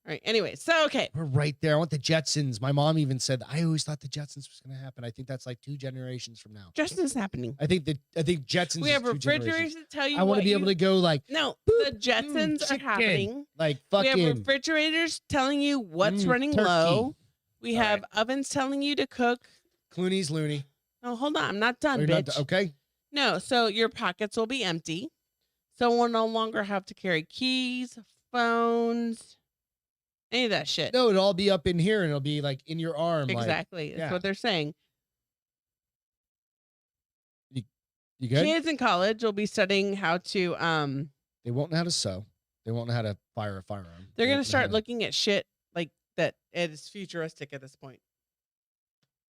All right. Anyway, so okay. We're right there. I want the Jetsons. My mom even said, I always thought the Jetsons was going to happen. I think that's like 2 generations from now. Justin's happening. I think Jetsons. We is have 2 generations. refrigerators that tell you. I want what to be able you- to go like, No, boop, the Jetsons are chicken. happening. like We have fucking. refrigerators telling you what's running turkey. low. We All have right. ovens telling you to cook. Clooney's loony. No, hold on. I'm not done, You're bitch. not- okay. No, so your pockets will be empty. So we'll no longer have to carry keys, phones, any of that shit. No, it'll all be up in here and it'll be like in your arm. Exactly. That's yeah. what they're saying. Like, you good? Kids in college will be studying how to They won't know how to sew. They won't know how to fire a firearm. they're They gonna won't know start how to- looking at shit like that. It is futuristic at this point.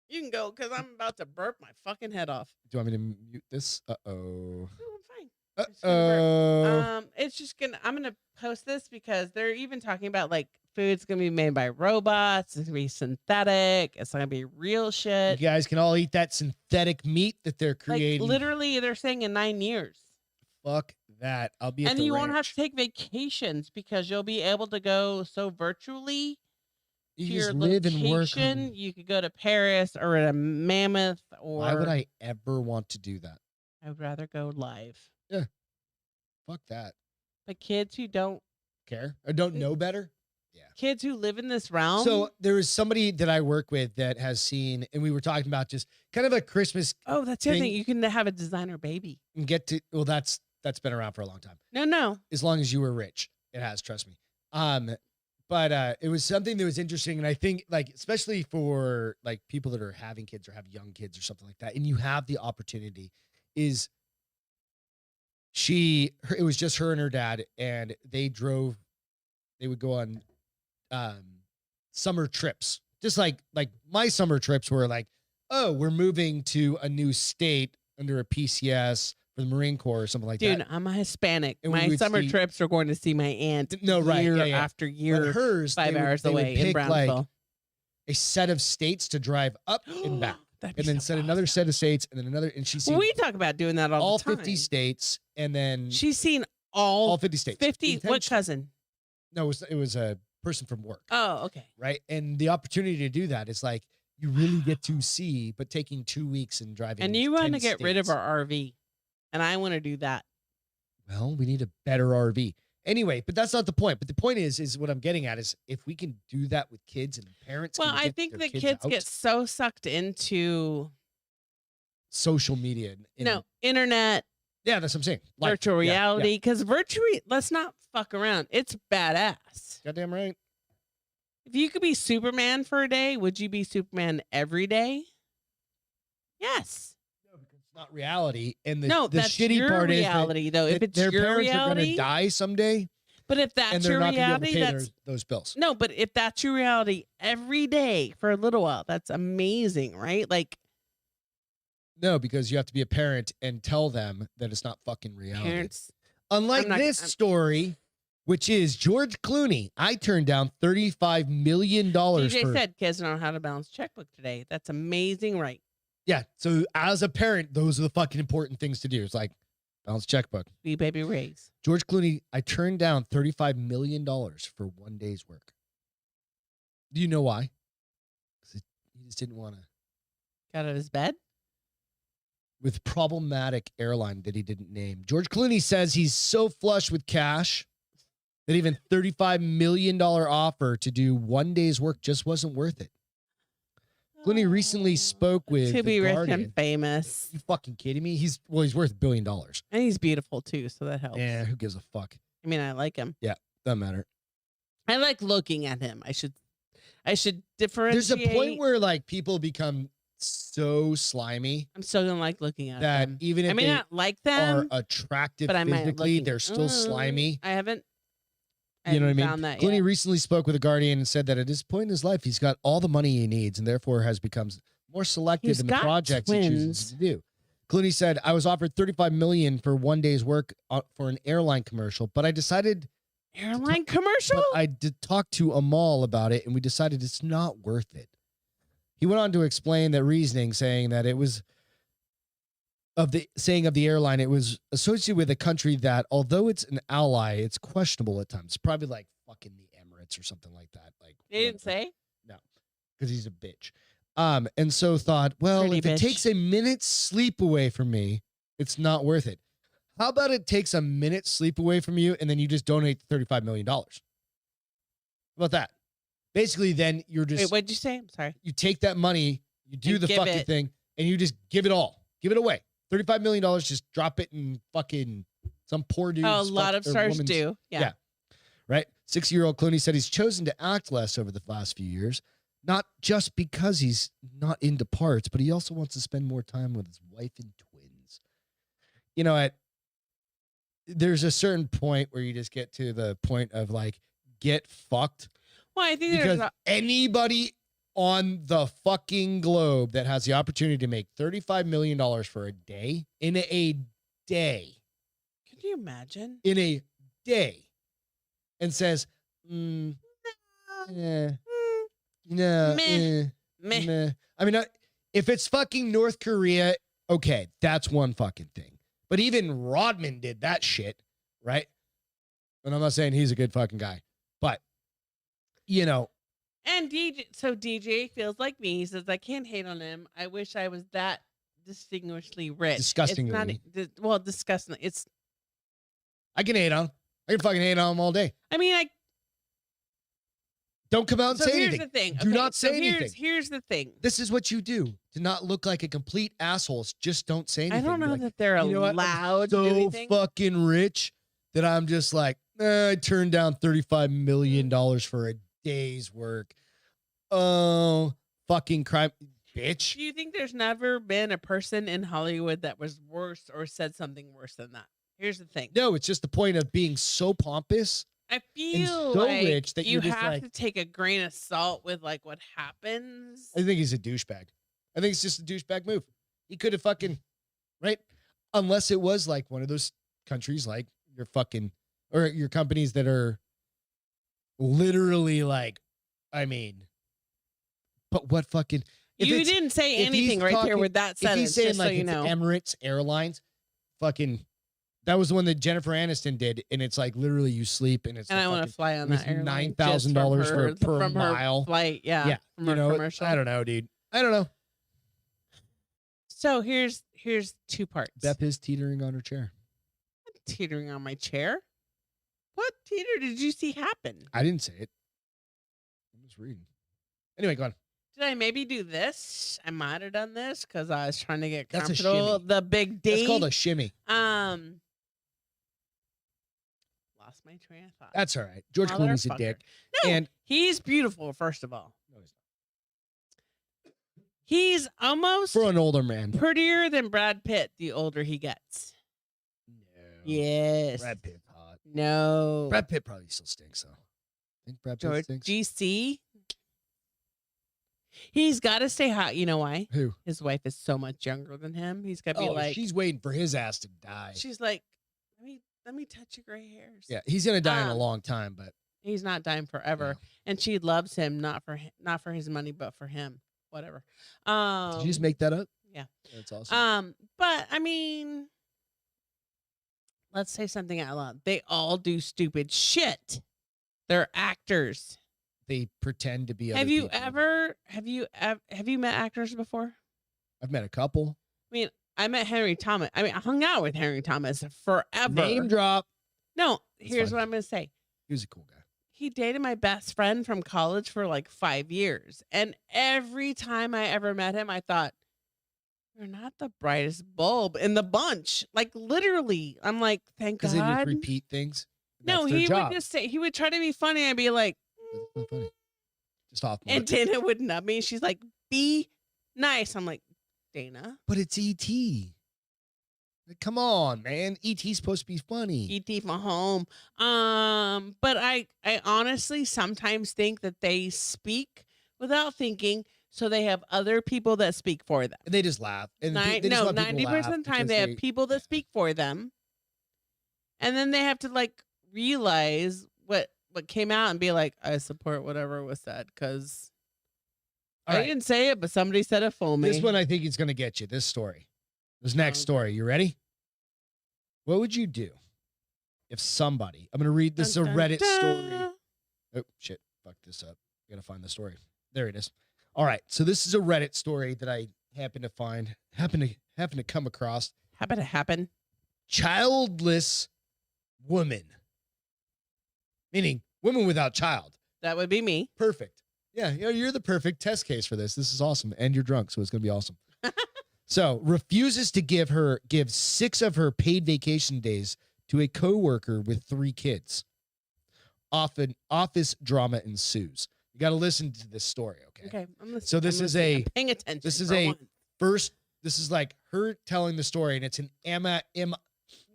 You can go because I'm about to burp my fucking head off. Do you want me to mute this? Uh-oh. No, I'm fine. Uh just gonna burp. oh. It's just I'm gonna post this because they're even talking about like food's gonna be made by robots. It's gonna be synthetic. It's gonna be real You shit. guys can all eat that synthetic meat that they're Like creating. literally, they're saying in 9 years. Fuck that. I'll be at And the you won't have ranch. to take vacations because you'll be able to go so virtually You to just your live and work. location. You could go to Paris or a Mammoth, or Why would I ever want to do that? I would rather go live. Fuck that. But kids who don't, Care or don't know better. Yeah. Kids who live in this realm. So there is somebody that I work with that has seen, and we were talking about just kind of a Christmas oh, that's the other thing. thing. You can have a designer baby. and get to, well, that's been around for a long time. No. As long as you were rich, it has, trust me. But it was something that was interesting. And I think like, especially for like people that are having kids or have young kids or something like that, and you have the opportunity is it was just her and her dad, and they would go on summer trips. Just like my summer trips were like, oh, we're moving to a new state under a PCS for the Marine Corps or something like that. Dude, I'm a Hispanic. And we My would summer see- trips are going to see my aunt Right. year Yeah. after But year, hers, 5 hours they would away in pick, Brownsville. like, a set of states to drive up and back. That'd be And then so set another awesome. set of states and then another. And she's seen Well, we talk about doing that all all the time. 50 states and then She's seen all all 50 states. 50. What Intention- cousin? No, it was a person from work. Oh, okay. Right. And the opportunity to do that is like, you really get to see, but taking 2 weeks and driving. And you want 10 to get rid of states. our RV. And I want to do that. Well, we need a better RV. Anyway, but that's not the point. But the point is what I'm getting at is if we can do that with kids and parents. Well, can I get think their the kids out, get so sucked into social media. And, internet, Yeah, that's what I'm saying. Life. virtual Yeah, reality. Because let's not fuck around. It's badass. Goddamn right. If you could be Superman for a day, would you be Superman every day? Yes. No, because it's not reality. And the That's shitty your part reality, is though. that If it's their your parents are going to reality, die someday, but if and that's they're your not going to be able reality, to pay that's those bills. no. But if that's your reality every day for a little while, that's amazing, right? Like No, because you have to be a parent and tell them that it's not fucking reality. parents. Unlike this story, which is George Clooney. I turned down $35 million DJ for. said kids don't know how to balance checkbook today. That's amazing, right? Yeah. So as a parent, those are the fucking important things to do. It's like balance checkbook. Be baby raise. George Clooney, I turned down $35 million for 1 day's work. Do you know why? Because he just didn't want to. Got out of his bed. With problematic airline that he didn't name. George Clooney says he's so flush with cash that even $35 million offer to do 1 day's work just wasn't worth it. Clooney recently spoke with to be The rich Guardian. and famous, You fucking kidding me? He's worth $1 billion. and he's beautiful too, so that helps. Yeah, who gives a fuck? I mean, I like him. Doesn't matter. I like looking at him. I should differentiate. There's a point where like people become so slimy I'm still gonna like looking at that them. even I if may they not like are them, attractive but I might physically, looking- they're still slimy. I haven't. You know what I mean? Found that Clooney yet. recently spoke with The Guardian and said that at this point in his life, he's got all the money he needs and therefore has become more selective He's in the got projects he chooses to do. Clooney said, I was offered $35 million for 1 day's work for an airline commercial, but I decided Airline commercial. I did talk to Amal about it and we decided it's not worth it. He went on to explain that reasoning, saying that it was of the airline, it was associated with a country that, although it's an ally, it's questionable at times. It's probably like fucking the Emirates or something like that. Like They didn't say. because he's a bitch. And so thought, well, Pretty if it bitch. takes a minute's sleep away from me, it's not worth it. How about it takes a minute's sleep away from you and then you just donate the $35 million? How about that? Basically, then you're just, Wait, what'd you say? I'm sorry. you take that money, you do And the give fucking it. thing, and you just give it all. Give it away. $35 million, just drop it in fucking some poor dude. Oh, a lot of stars do. Yeah. Yeah. Right? 60-year-old Clooney said he's chosen to act less over the last few years, not just because he's not into parts, but he also wants to spend more time with his wife and twins. You know what? There's a certain point where you just get to the point of like, get fucked. Well, I think Because there's anybody on the fucking globe that has the opportunity to make $35 million for a day, in a day, Could you imagine? in a day, and says, no, Meh. meh. Meh. I mean, if it's fucking North Korea, okay, that's one fucking thing. But even Rodman did that shit, right? And I'm not saying he's a good fucking guy, but, you know, And DJ feels like me. He says, I can't hate on him. I wish I was that distinguishedly rich. Disgustingly. It's not, disgusting. It's, I can hate on him. I can fucking hate on him all day. I mean, Don't come out and So say here's anything. the thing. Do not say anything. Here's the thing. This is what you do to not look like a complete assholes. Just don't say anything. I don't Be know like, that they're you know what? I'm allowed to do so anything. fucking rich that I'm just like, I turned down $35 million for a day's work. Oh, fucking crime, bitch. Do you think there's never been a person in Hollywood that was worse or said something worse than that? Here's the thing. No, it's just the point of being so pompous. I feel so like rich that you you're just have like- to take a grain of salt with like what happens. I think he's a douchebag. I think it's just a douchebag move. He could have fucking, right? Unless it was like one of those countries like your fucking, or your companies that are literally like, I mean, but what fucking, if You it's- didn't say if he's anything right there talking- with that if sentence, he's saying just like so you it's know. Emirates Airlines, fucking, that was the one that Jennifer Aniston did, and it's like literally you sleep and it's And the I want to fucking- fly on it was that airline. $9,000 per from mile. her flight. Yeah. yeah, From you her know, commercial. I don't know, dude. I don't know. So here's two parts. Beth is teetering on her chair. Teetering on my chair. What teeter did you see happen? I didn't say it. I'm just reading. Anyway, go on. Did I maybe do this? I might have done this because I was trying to get That's a comfortable. shimmy. The big D. That's called a shimmy. Lost my train of thought. That's all right. George Clooney's a Motherfucker. dick. No, And he's beautiful. First of all, he's almost for an older man. prettier than Brad Pitt. The older he gets. No. Yes. Brad Pitt's hot. No. Brad Pitt probably still stinks, though. Think Brad Pitt George stinks? GC. He's got to stay hot. You know why? Who? His wife is so much younger than him. He's got to be Oh, like. she's waiting for his ass to die. She's like, let me touch your gray hairs. Yeah, he's gonna die in a Um, long time, but He's not dying forever, and she loves him not for his money, but for him. Whatever. did you just make that up? Yeah. That's awesome. But I mean, let's say something out loud. They all do stupid shit. They're actors. They pretend to be. Other Have you people. have you met actors before? I've met a couple. I mean, I met Henry Thomas. I mean, I hung out with Henry Thomas forever. Name drop. No, here's fine. what I'm going to say. He was a cool guy. He dated my best friend from college for like 5 years. And every time I ever met him, I thought, you're not the brightest bulb in the bunch. Like literally, I'm like, thank God. Because they just repeat things. No, That's their he job. would just say, he would try to be funny. I'd be like, That's not funny. Just off. and Dana would nub me. She's like, be nice. I'm like, Dana. But it's E.T. Like, come on, man. E.T.'s supposed to be funny. E.T. from home. But I honestly sometimes think that they speak without thinking, so they have other people that speak for them. And they just laugh. And they just No, let people 90% of laugh the time because they have people that speak for them, and then they have to like realize what came out and be like, I support whatever was said because All I right. didn't say it, but somebody said it for me. This one I think is going to get you. This story. This next Okay. story. You ready? What would you do if somebody, I'm going to read, this is a Dun, dun, Reddit story. dun. Oh, shit. Fuck this up. I got to find the story. There it is. All right. So this is a Reddit story that I happened to come across. Happen to happen. Childless woman. Meaning woman without child. That would be me. Perfect. Yeah, you're the perfect test case for this. This is awesome. And you're drunk, so it's going to be awesome. So, refuses to give 6 of her paid vacation days to a coworker with 3 kids. Often office drama ensues. You got to listen to this story, okay? Okay. I'm listening. So this I'm is listening. a- I'm paying attention. this is for a- once. First, this is like her telling the story, and it's an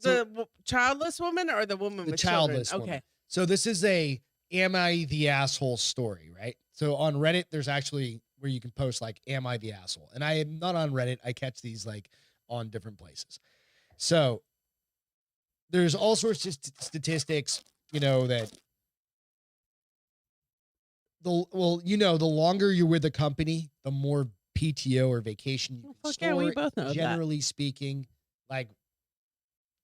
The childless woman or the woman the with childless children? woman. Okay. So this is a am I the asshole story, right? So on Reddit, there's actually where you can post like, am I the asshole? And I am not on Reddit. I catch these like on different places. So there's all sorts of statistics, that the longer you're with a company, the more PTO or vacation you Well, can fuck yeah, we store. both know that. Generally speaking, like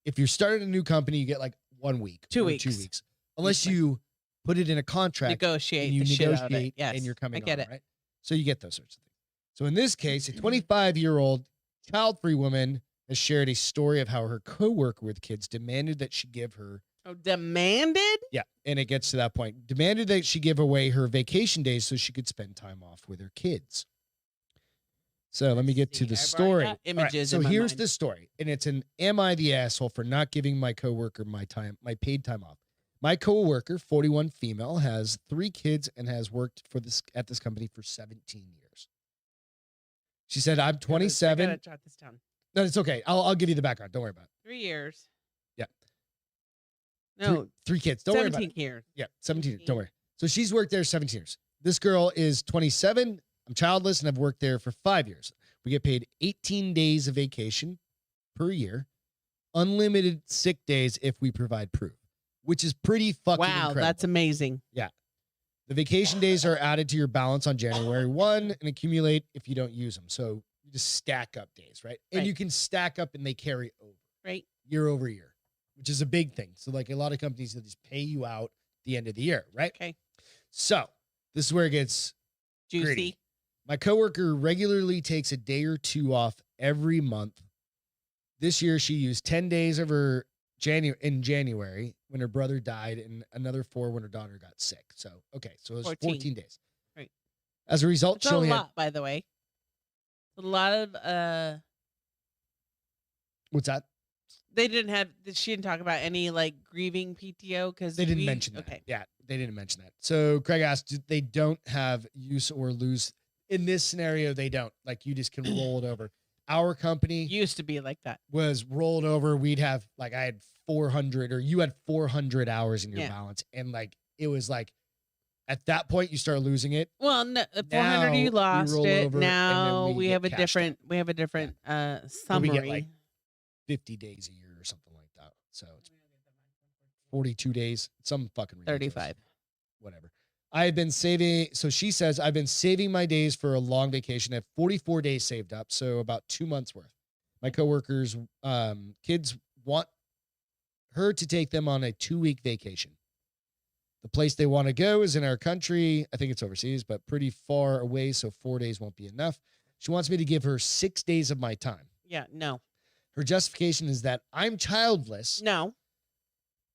if you're starting a new company, you get like 1 week, 2 or weeks. 2 weeks, unless Like- you put it in a contract Negotiate and you the shit out of it. negotiate Yes. and you're coming I get on, it. right? So you get those sorts of things. So in this case, a 25-year-old child-free woman has shared a story of how her coworker with kids demanded that she give her Oh, demanded? Yeah, and it gets to that point. Demanded that she give away her vacation days so she could spend time off with her kids. So let me get to the story. Got images so in my here's mind. the story, and it's an "Am I the asshole for not giving my coworker my paid time off?" My coworker, 41 female, has 3 kids and has worked at this company for 17 years. She said, "I'm 27." I gotta jot this down. No, it's okay. I'll give you the background. Don't worry about it. 3 years. Yeah. No, 3 kids. Don't worry about 17 it. years. Yeah, 17 years. Don't worry. So she's worked there 17 years. This girl is 27. I'm childless and I've worked there for 5 years. We get paid 18 days of vacation per year, unlimited sick days if we provide proof, which is pretty fucking incredible. That's amazing. Yeah. The vacation days are added to your balance on January 1 and accumulate if you don't use them. So you just stack up days, right? And you can stack up and they carry over. Right. Year over year, which is a big thing. So like a lot of companies that just pay you out at the end of the year, right? Okay. So this is where it gets juicy. gritty. My coworker regularly takes a day or 2 off every month. This year she used 10 days of her in January when her brother died and another 4 when her daughter got sick. So, okay. So it was 14 days. Right. As a result, That's she only a lot, by the way. A lot of, what's that? She didn't talk about any like grieving PTO because they didn't mention that. Okay. Yeah, they didn't mention that. So Craig asked, they don't have use or lose. In this scenario, they don't. Like you just can roll it over. Our company used to be like that. Was rolled over. We'd have like I had 400 or you had 400 hours in your balance. And like it was like at that point you start losing it. Well, no, 400 you lost it. Now we have a different summary. We get like 50 days a year or something like that. So it's 42 days. Some fucking ridiculous. 35. Whatever. I've been saving. So she says, I've been saving my days for a long vacation. I have 44 days saved up. So about 2 months worth. My coworkers, kids want her to take them on a 2-week vacation. The place they want to go is in our country. I think it's overseas, but pretty far away. So 4 days won't be enough. She wants me to give her 6 days of my time. Yeah, no. Her justification is that I'm childless. No.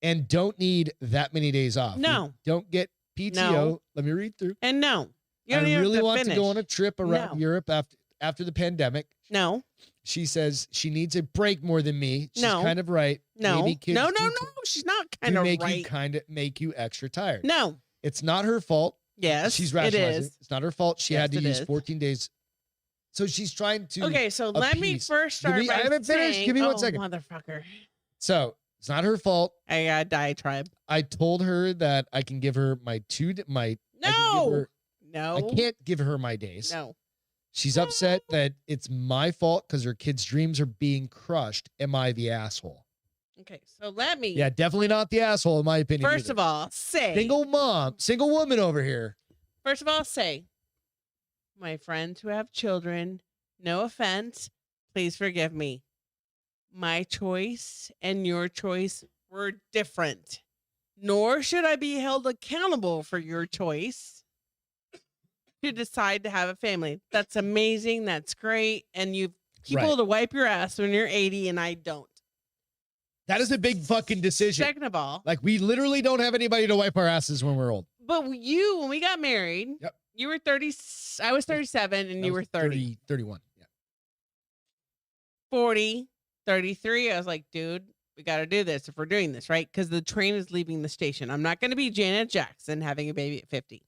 And don't need that many days off. No. We don't get PTO. No. Let me read through. And no. I really want to go on a trip around Europe after the pandemic. No. She says she needs a break more than me. She's kind of right. No. Maybe kids no. She's not kind of right. Make you extra tired. No. It's not her fault. Yes. She's rationalizing. It is. It's not her fault. She had to use 14 days. So she's trying to. Okay, so let me first start. I haven't finished. Give me 1 second. Motherfucker. So it's not her fault. I got a diatribe. I told her that I can give her my No. I can't give her my days. No. She's upset that it's my fault because her kids' dreams are being crushed. Am I the asshole? Okay, so let me. Yeah, definitely not the asshole in my opinion. First of all, say single woman over here. First of all, say, my friends who have children, no offense, please forgive me. My choice and your choice were different. Nor should I be held accountable for your choice to decide to have a family. That's amazing. That's great. And you people to wipe your ass when you're 80 and I don't. That is a big fucking decision. Second of all, like we literally don't have anybody to wipe our asses when we're old. But when we got married, you were 30. I was 37 and you were 30. 31. Yeah. 40, 33. I was like, dude, we got to do this if we're doing this, right? Because the train is leaving the station. I'm not going to be Janet Jackson having a baby at 50.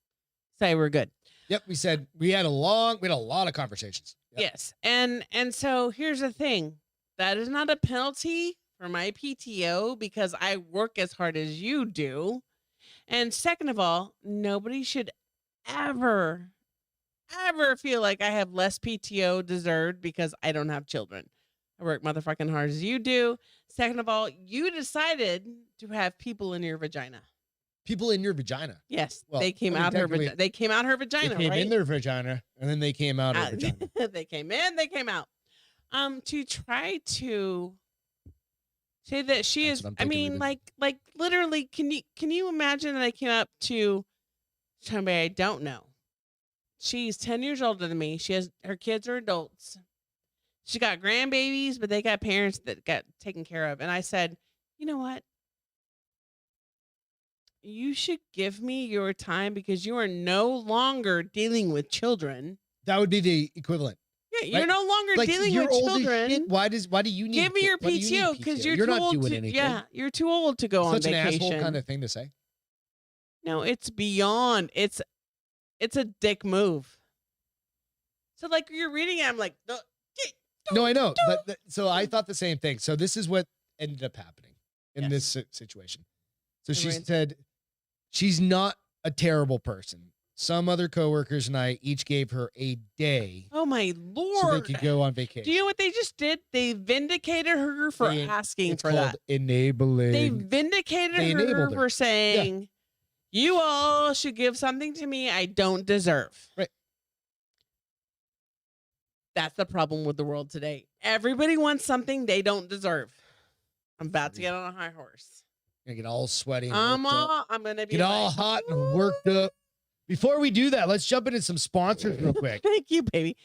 Say we're good. Yep. We said we had a lot of conversations. Yep. Yes. And so here's the thing. That is not a penalty for my PTO because I work as hard as you do. And second of all, nobody should ever feel like I have less PTO deserved because I don't have children. I work motherfucking hard as you do. Second of all, you decided to have people in your vagina. People in your vagina? Yes. Well, they came out her vagina. They came out her vagina, They came in their vagina, and then they came out her vagina. They came in, they came out. To try to say that she is, I mean, like literally, can you imagine that I came up to somebody I don't know? She's 10 years older than me. Her kids are adults. She got grandbabies, but they got parents that got taken care of. And I said, you know what? you should give me your time because you are no longer dealing with children. That would be the equivalent. Yeah, you're Right? no longer Like, dealing you're with old as children. shit. Why do you need Give me your why do you need PTO because you're too not old doing to. anything. Yeah, you're too old to go on Such an vacation. asshole kind of thing to say. No, it's beyond. It's a dick move. So like you're reading it, I'm like, No, I know. But so I thought the same thing. So this is what ended up happening in this situation. So she said she's not a terrible person. Some other coworkers and I each gave her a day. oh my lord! So they could go on vacation. Do you know what they just did? They vindicated her for asking it's for called that. Enabling. They vindicated her enabled her. for saying, "You all should give something to me I don't deserve." Right. That's the problem with the world today. Everybody wants something they don't deserve. I'm about to get on a high horse. Gonna get all sweaty. And I'm worked up. gonna be Get all hot and worked up. Before we do that, let's jump into some sponsors real quick. Thank you, baby.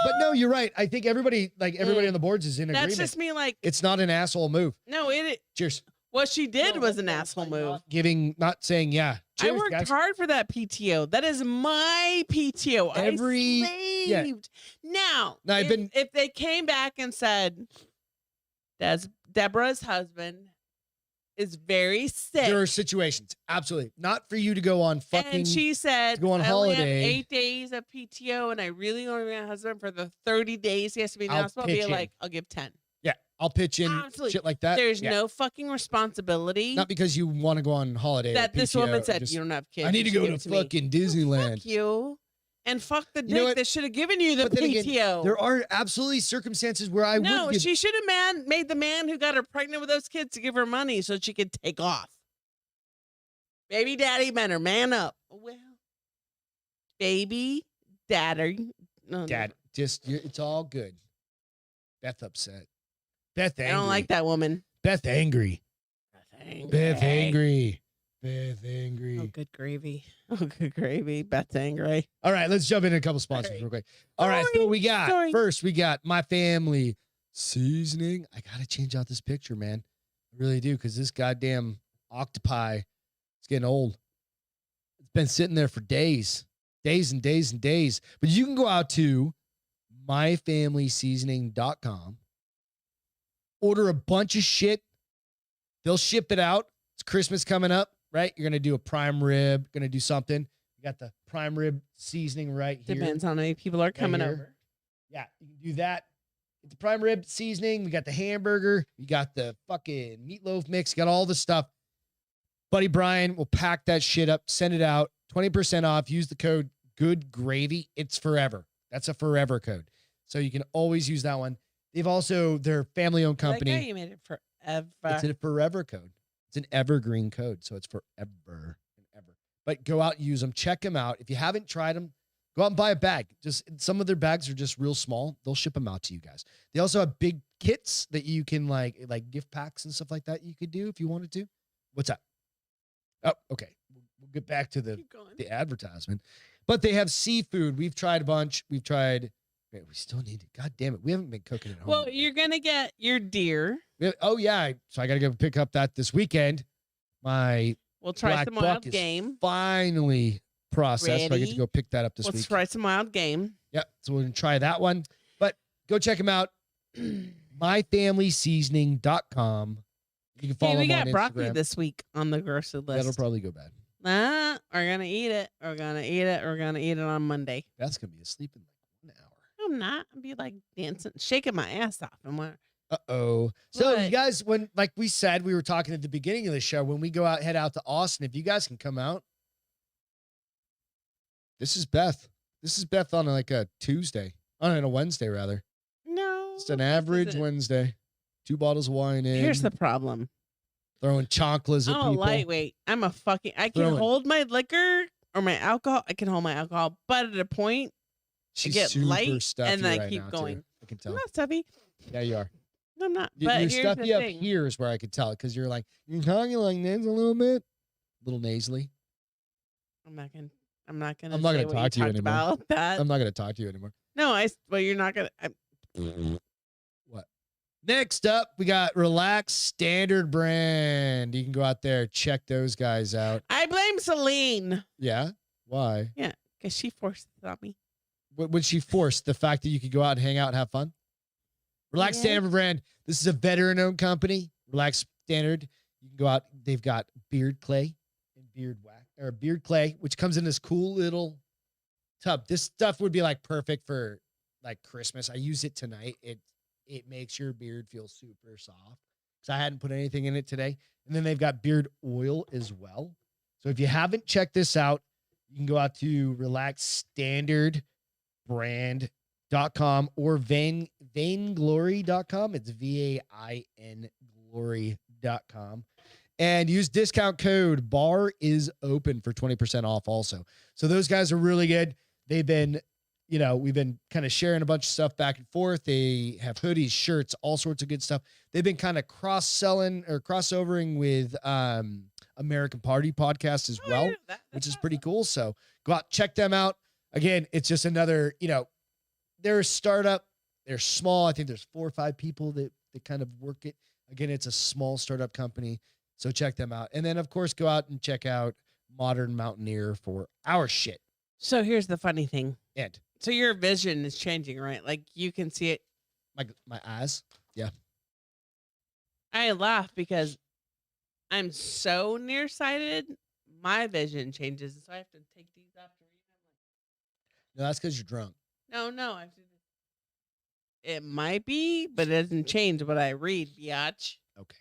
But no, you're right. I think everybody on the boards is in agreement. That's just me. Like, it's not an asshole move. No, Cheers. What she did was an asshole move. Not saying yeah. Cheers, I worked guys. hard for that PTO. That is my PTO. I slaved. Now, if they came back and said, Deborah's husband is very sick. There are situations, absolutely, not for you to go on fucking. And she said, go on I only holiday. have 8 days of PTO, and I really only want my husband for the 30 days he has to be in the hospital. I'll be like, I'll give 10. Yeah, I'll pitch in. Absolutely. Shit like that. There's no fucking responsibility. Not because you want to go on holiday. That this woman said, just, you don't have kids. I need to go to fucking Disneyland. Fuck you. And fuck the dick that should have given you the PTO. Again, there are absolutely circumstances where I would. No, she should have made the man who got her pregnant with those kids to give her money so she could take off. Baby daddy better man up. Well, baby daddy. Dad, it's all good. Beth upset. Beth angry. I don't like that woman. Beth angry. Beth angry. Oh, good gravy. Oh, good gravy. Beth's angry. All right, let's jump into a couple sponsors real quick. All right, so we got first, we got My Family Seasoning. I gotta change out this picture, man. I really do, because this goddamn octopi is getting old. It's been sitting there for days and days and days. But you can go out to myfamilyseasoning.com, order a bunch of shit. They'll ship it out. It's Christmas coming up, right? You're going to do a prime rib, going to do something. You got the prime rib seasoning right here. Depends on how many people are coming over. Yeah, you can do that. Get the prime rib seasoning. We got the hamburger. You got the fucking meatloaf mix. You got all the stuff. Buddy Brian will pack that shit up, send it out. 20% off. Use the code GOODGRAVY. It's forever. That's a forever code. So you can always use that one. They've also, their family-owned company. I like how you made it forever. It's a forever code. It's an evergreen code, so it's forever and ever. But go out and use them. Check them out. If you haven't tried them, go out and buy a bag. Just some of their bags are just real small. They'll ship them out to you guys. They also have big kits that you can like gift packs and stuff like that you could do if you wanted to. What's that? Oh, okay. We'll get back to the advertisement. But they have seafood. We've tried a bunch. We still need it. God damn it. We haven't been cooking at home. Well, you're going to get your deer. Oh, yeah. So I got to go pick up that this weekend. We'll try black some wild buck is game. Finally processed. So I get to go pick that up this week. Let's try some wild game. Yep. So we're going to try that one. But go check them out. myfamilyseasoning.com. You can follow them we got on broccoli Instagram. this week on the grocery list. That'll probably go bad. We're going to eat it. We're going to eat it. We're going to eat it on Monday. That's going to be asleep in like 1 hour. I'm not. I'll be like dancing, shaking my ass off. Uh-oh. So you guys, when, like we said, we were talking at the beginning of the show, when we head out to Austin, if you guys can come out, this is Beth. This is Beth on like a Tuesday. On a Wednesday, rather. No. It's an average Wednesday. 2 bottles of wine in. Here's the problem. Throwing chonklas at I'm people. a lightweight. I can hold my liquor or my alcohol. I can hold my alcohol, but at a point, She's I get super light stuffy and I right keep now, going. too. I can tell. I'm not stuffy. Yeah, you are. No, I'm not. You're But here's stuffy the up thing. here is where I could tell it, because you're talking like this a little bit. A little nasally. I'm not gonna I'm not say gonna what talk to you talked anymore. About that. I'm not going to talk to you anymore. No, well, you're not gonna. What? Next up, we got Relax Standard Brand. You can go out there, check those guys out. I blame Celine. Yeah? Why? Yeah, because she forced it on me. Would she force the fact that you could go out and hang out and have fun? Relax Standard Brand. This is a veteran-owned company. Relax Standard. You can go out. They've got beard clay and beard wax, or beard clay, which comes in this cool little tub. This stuff would be like perfect for like Christmas. I use it tonight. It makes your beard feel super soft because I hadn't put anything in it today. And then they've got beard oil as well. So if you haven't checked this out, you can go out to relaxstandardbrand.com or vainglory.com. It's VAIN glory.com. And use discount code BAR is open for 20% off also. So those guys are really good. They've been, we've been kind of sharing a bunch of stuff back and forth. They have hoodies, shirts, all sorts of good stuff. They've been kind of cross-selling or crossovering with American Party Podcast as well, which is pretty cool. So go out, check them out. Again, it's just another, they're a startup. They're small. I think there's 4 or 5 people that kind of work it. Again, it's a small startup company. So check them out. And then, of course, go out and check out Modern Mountaineer for our shit. So here's the funny thing. And so your vision is changing, right? Like you can see it. My eyes. Yeah. I laugh because I'm so nearsighted. My vision changes. So I have to take these off to read them. No, that's because you're drunk. No. I have to. It might be, but it doesn't change what I read, biatch. Okay.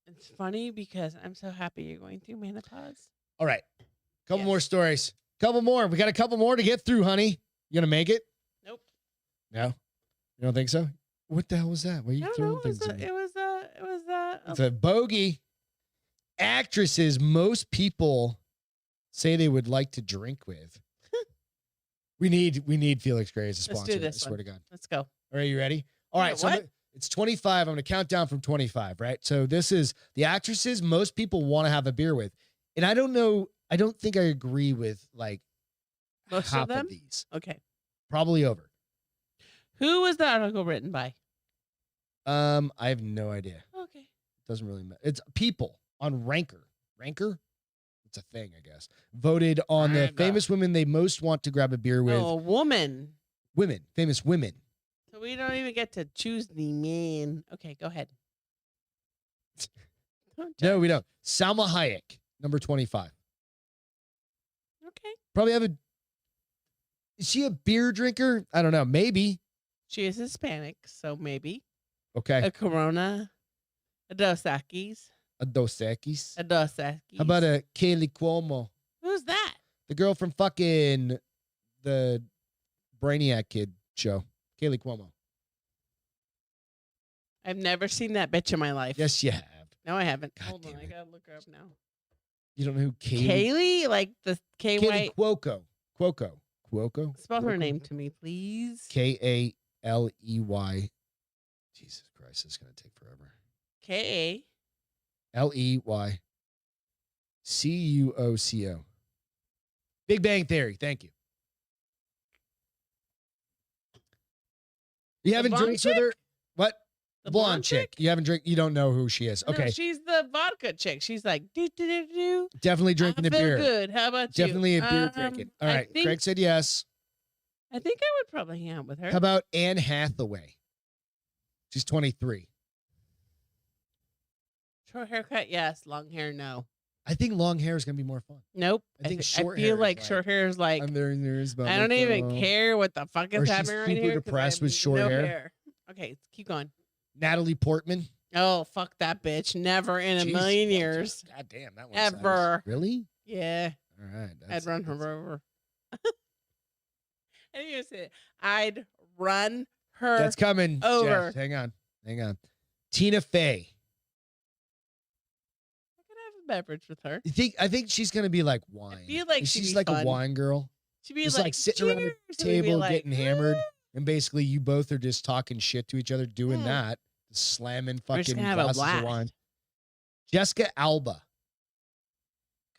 It's funny because I'm so happy you're going through menopause. All right. Couple more stories. Couple more. We got a couple more to get through, honey. You gonna make it? Nope. No? You don't think so? What the hell was that? What are you throwing things at me? It was It's a bogey. Actresses most people say they would like to drink with. We need Felix Gray as a sponsor. Let's do this. I swear to God. Let's go. All right, you ready? All right, so it's 25. I'm going to count down from 25, right? So this is the actresses most people want to have a beer with. And I don't know, I don't think I agree with like most half of them. These. Okay. Probably over. Who was the article written by? I have no idea. Okay. Doesn't really matter. It's people on Ranker. Ranker? It's a thing, I guess. Voted on the famous women they most want to grab a beer with. Oh, woman. Women. Famous women. So we don't even get to choose the man. Okay, go ahead. No, we don't. Salma Hayek, number 25. Okay. Probably have is she a beer drinker? I don't know. Maybe. She is Hispanic, so maybe. Okay. A Corona. A Dos Equis. A Dos Equis. A Dos Equis. How about a Kaylee Cuomo? Who's that? The girl from fucking the Brainiac Kid show. Kaylee Cuomo. I've never seen that bitch in my life. Yes, you have. No, I haven't. God Hold on, damn I it. gotta look her up now. You don't know who Kaylee? Like the Kaylee K-Y. Cuoco. Cuoco. Spell her name to me, please. Kaley. Jesus Christ, this is going to take forever. K-A. Leycuoco. Big Bang Theory. Thank you. You haven't drinks with her? What? The blonde chick. You haven't drink. You don't know who she is. Okay. No, she's the vodka chick. She's like, do. Definitely drinking a beer. Good. How about Definitely you? a beer drinking. All right. Craig said yes. I think I would probably hang out with her. How about Anne Hathaway? She's 23. Short haircut, yes. Long hair, no. I think long hair is going to be more fun. Nope. I think I short feel hair like short hair is like, I'm very nervous about I don't even care what the fuck is happening right here. Or she's super depressed with short hair. Okay, keep going. Natalie Portman. Oh, fuck that bitch. Never in a million years. God damn, that one ever. Really? Yeah. All right. I'd run her over. I didn't even say it. I'd run her That's coming. over. Jeff, hang on. Tina Fey. I could have a beverage with her. I think she's gonna be like wine. I feel like she's she'd be like fun. a wine girl. She'd be Just like sitting around the "Cheers," and we'd be table like, getting hammered, and basically you both are just talking shit to each other, doing that, slamming We're just fucking gonna have a glasses of blast. wine. Jessica Alba.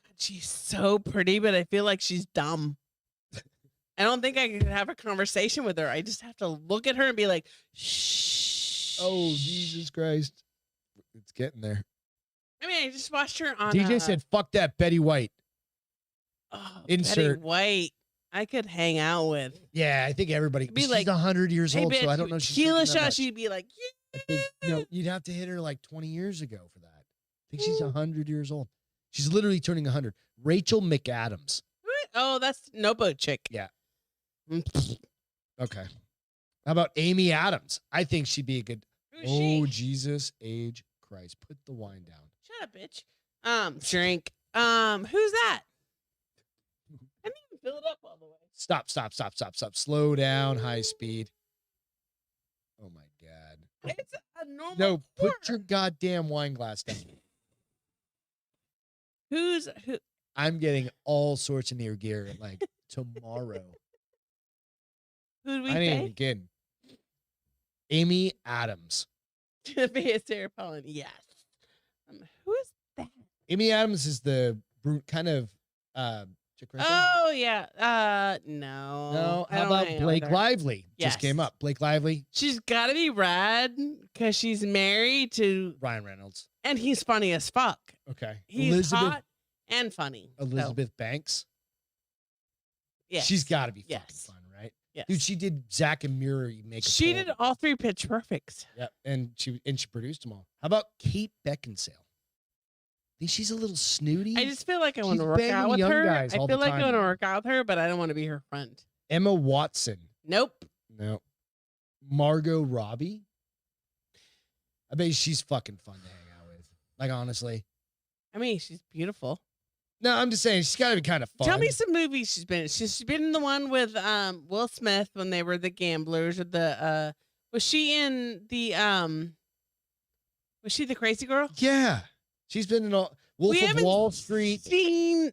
God, she's so pretty, but I feel like she's dumb. I don't think I could have a conversation with her. I just have to look at her and be like, shh. Oh, Jesus Christ. It's getting there. I mean, I just watched her on. DJ said, fuck that, Betty White. Oh, Insert. Betty White. I could hang out with. Yeah, I think everybody. Be She's like, 100 years Hey, old, bitch, so I don't know. She's tequila drinking that shot. much. She'd be like, I think, no, you'd have to hit her like 20 years ago for that. I think she's 100 years old. She's literally turning 100. Rachel McAdams. oh, that's Notebook chick. Yeah. Mm. Okay. How about Amy Adams? I think she'd be a good. Who's Oh, she? Jesus Age Christ. Put the wine down. Shut up, bitch. Drink. Who's that? I didn't even fill it up all the way. Stop. Slow down, high speed. Oh, my God. It's a normal. No, pour. put your goddamn wine glass down. Who? I'm getting all sorts of near gear like tomorrow. Who do we I ain't pay? even kidding. Amy Adams. To be a Sarah Palin. Yes. Who is that? Amy Adams is the kind of chick right there. Oh yeah. No. No, I how don't about hang out Blake with her. Lively? Yes. Just came up. Blake Lively, She's got to be rad because she's married to, Ryan Reynolds. and he's funny as fuck. Okay. He's hot and funny. Elizabeth Banks. Yeah. She's got to be fucking Yes. fun, right? Yes. Dude, she did Zack and Miri make. She did all 3 Pitch Perfects. Yeah, and she produced them all. How about Kate Beckinsale? Think she's a little snooty. I just feel like I want She's to work banging out with young her. guys I all feel the like I time. want to work out with her, but I don't want to be her friend. Emma Watson. Nope. No. Margot Robbie. I bet she's fucking fun to hang out with. Like, honestly. I mean, she's beautiful. No, I'm just saying she's got to be kind of fun. Tell me some movies she's been in. She's been in the one with Will Smith when they were the gamblers, or the was she in the was she the crazy girl? Yeah. She's been in all Wolf We of haven't Wall Street. Seen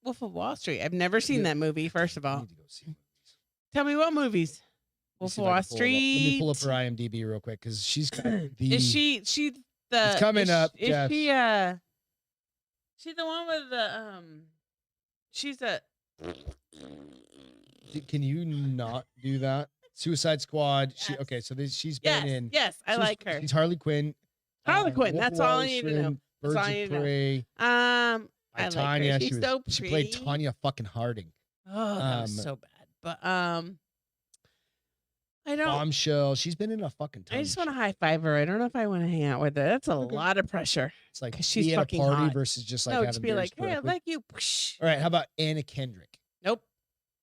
Wolf of Wall Street. I've never seen Yeah. that movie, first of I all. need to go see one of these. Tell me what movies. Let me Wolf see of if I Wall can pull it up. Let me Street. pull up her IMDb real quick because she's got the. Is she the It's coming is, up, Is Jess. she the one with the she's a Can you not do that? Suicide Squad. She Yes. okay. So she's been in. yes, I like her. She's Harley Quinn. Harley Quinn, Wolf of that's all Wall I need to Street, know. Birds That's all I of need to know. Prey. I by like Tanya. her. She's so She played pretty. Tanya fucking Harding. Oh, that was so bad. But I don't. Bombshell. She's been in a fucking ton. I of just want to shit. high five her. I don't know if I want to hang out with her. That's a Okay. lot of pressure. It's like 'Cause she's be at a fucking party hot. versus just like No, having just be beers like, hey, I correctly. like you. Psh. All right, how about Anna Kendrick? Nope.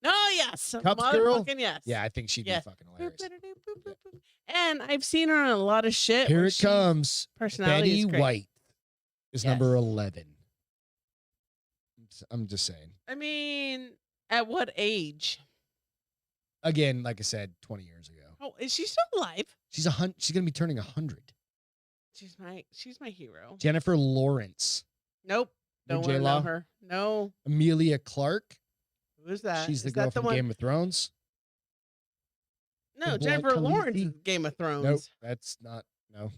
No, yes. Cups girl? Motherfucking yes. Yeah, I think she'd Yes. be fucking Boop, hilarious. boop, boop, boop, boop. And I've seen her in a lot of shit. Here where it she's- comes. Personality Betty is great. White is Yes. number 11. I'm just saying. I mean, at what age? Again, like I said, 20 years ago. Oh, is she still alive? She's gonna be turning 100. She's my hero. Jennifer Lawrence, Nope. No Don't want to know J-Law? her. No. Amelia Clark. Who's that? She's the Is girl that the from one? Game of Thrones. No, the Jennifer Blood Lawrence Khaleesi? is Game of Thrones. Nope, that's not. No,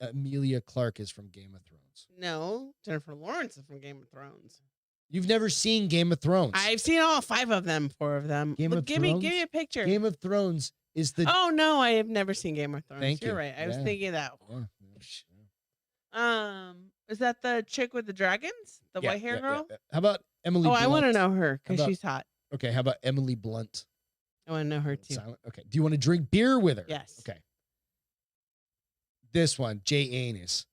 Amelia Clark is from Game of Thrones. No, Jennifer Lawrence is from Game of Thrones. You've never seen Game of Thrones. I've seen all 5 of them, 4 of them. Game Look, of give me Thrones? a picture. Game of Thrones is the. Oh no, I have never seen Game of Thrones. Thank You're you. right. I was Yeah. thinking that. Yeah. Is that the chick with the dragons? The Yeah, white hair yeah, girl? yeah. How about Emily? Oh, Blunt? I want to know her because about- she's hot. Okay, how about Emily Blunt? I want to know her too. Silent. Okay. Do you want to drink beer with her? Yes. Okay. This one, Jay Anus.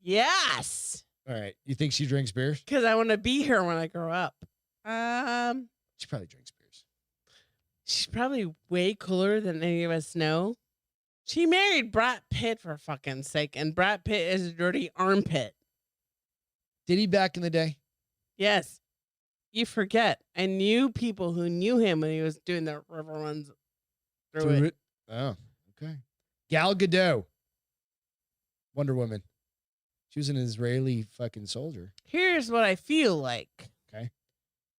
Yes, All right. You think she drinks beers? because I want to be her when I grow up. She probably drinks beers. She's probably way cooler than any of us know. She married Brad Pitt for fucking sake, and Brad Pitt is a dirty armpit. Did he back in the day? Yes. You forget. I knew people who knew him when he was doing the river runs through it. Oh, okay. Gal Gadot. Wonder Woman. She was an Israeli fucking soldier. Here's what I feel like. Okay.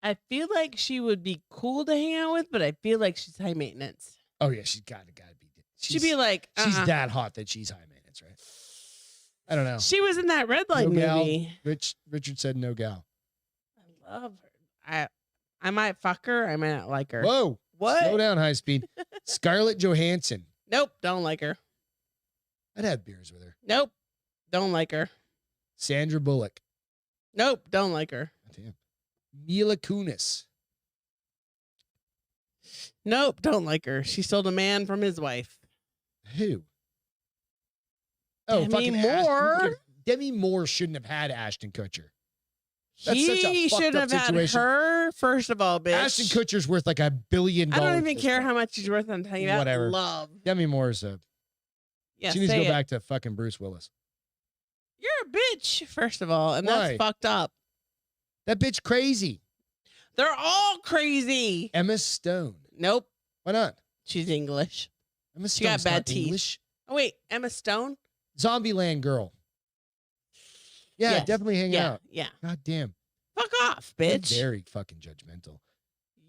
I feel like she would be cool to hang out with, but I feel like she's high maintenance. Oh yeah, she's gotta be. She'd be like, she's that hot that she's high maintenance, right? I don't know. She was in that Red Line No gal. movie. Richard said no gal. I love her. I might fuck her. I might not like her. Whoa. What? Slow down, high speed. Scarlett Johansson. Nope, don't like her. I'd have beers with her. Nope. Don't like her. Sandra Bullock. Nope. Don't like her. Damn. Mila Kunis. Nope. Don't like her. She stole a man from his wife. Who? Oh, Demi fucking Moore. Demi Moore shouldn't have had Ashton Kutcher. That's such a He fucked should up have situation. had her, first of all, bitch. Ashton Kutcher's worth like $1 billion. I don't even this care time. how much she's worth. I'm telling you about Whatever. love. Demi Moore's a. Yeah, she needs to go say it. back to fucking Bruce Willis. You're a bitch, first of all, and Why? that's fucked up. That bitch crazy. They're all crazy. Emma Stone. Nope. Why not? She's English. Emma She got Stone's bad not teeth. English. Oh, wait. Emma Stone? Zombieland girl. Yeah, Yes. definitely hang Yeah. out. Yeah. God damn. Fuck off, bitch. Very fucking judgmental.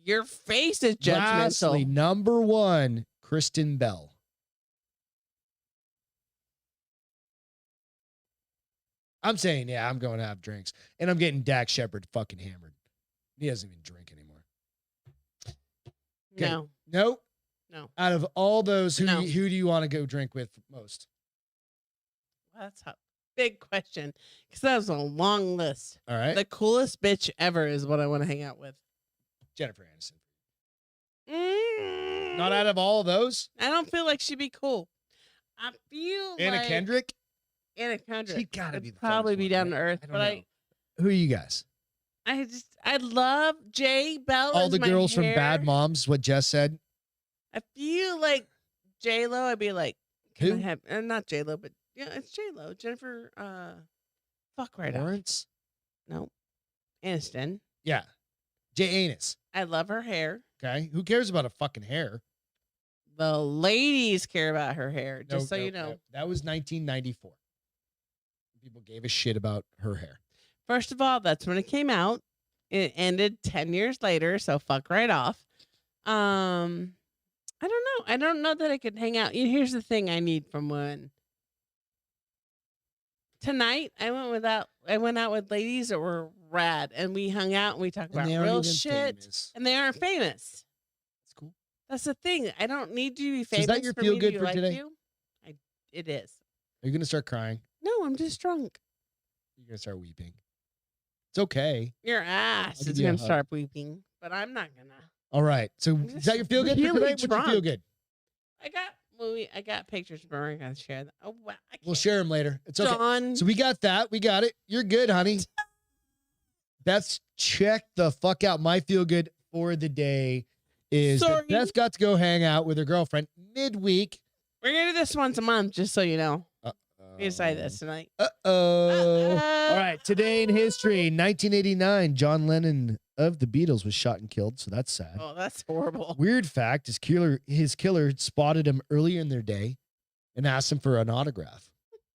Your face is judgmental. Lastly, number 1, Kristen Bell. I'm saying, yeah, I'm going to have drinks. And I'm getting Dak Shepard fucking hammered. He doesn't even drink anymore. Okay. No. Nope. No. Out of all those, who No. who do you want to go drink with most? Well, that's a big question. Because that was a long list. All right. The coolest bitch ever is what I want to hang out with. Jennifer Aniston. Mm. Not out of all of those? I don't feel like she'd be cool. I feel Anna like Kendrick? Anna Kendrick. She gotta would be the probably funnest be one, down right? to earth. I don't But know. Who are you guys? I love Jay Bell. All as the my girls from hair. Bad Moms, what Jess said. I feel like J Lo. I'd be like, can Who? I have not J Lo, but yeah, it's J Lo. Jennifer. Fuck right off. Lawrence? No, Aniston. Yeah. Jay Anus. I love her hair. Okay. Who cares about a fucking hair? The ladies care about her hair. Just so you know. That was 1994. People gave a shit about her hair. First of all, that's when it came out. It ended 10 years later, so fuck right off. I don't know. I don't know that I could hang out. Here's the thing I need from women. Tonight, I went out with ladies that were rad, and we hung out and we talked about they aren't real even shit, famous. and they aren't famous. That's cool. That's the thing. I don't need you to be So is famous that your for feel me good to for like today? you. It is. Are you going to start crying? No, I'm just drunk. You're going to start weeping. It's okay. Your ass give is you a gonna hug. start weeping, but I'm not gonna. All right. So I'm is that your feel good really for today? What's your feel drunk. good? I got pictures, but we're gonna share them. Oh wow! We'll share them later. It's okay. John. So we got that. We got it. You're good, honey. Beth's check the fuck out. My feel good for the day is Sorry. that Beth got to go hang out with her girlfriend midweek. We're gonna do this once a month, just so you know. We decided this tonight. Uh-oh. All right. Today in history, 1989, John Lennon of the Beatles was shot and killed. So that's sad. Oh, that's horrible. Weird fact, his killer spotted him earlier in their day and asked him for an autograph.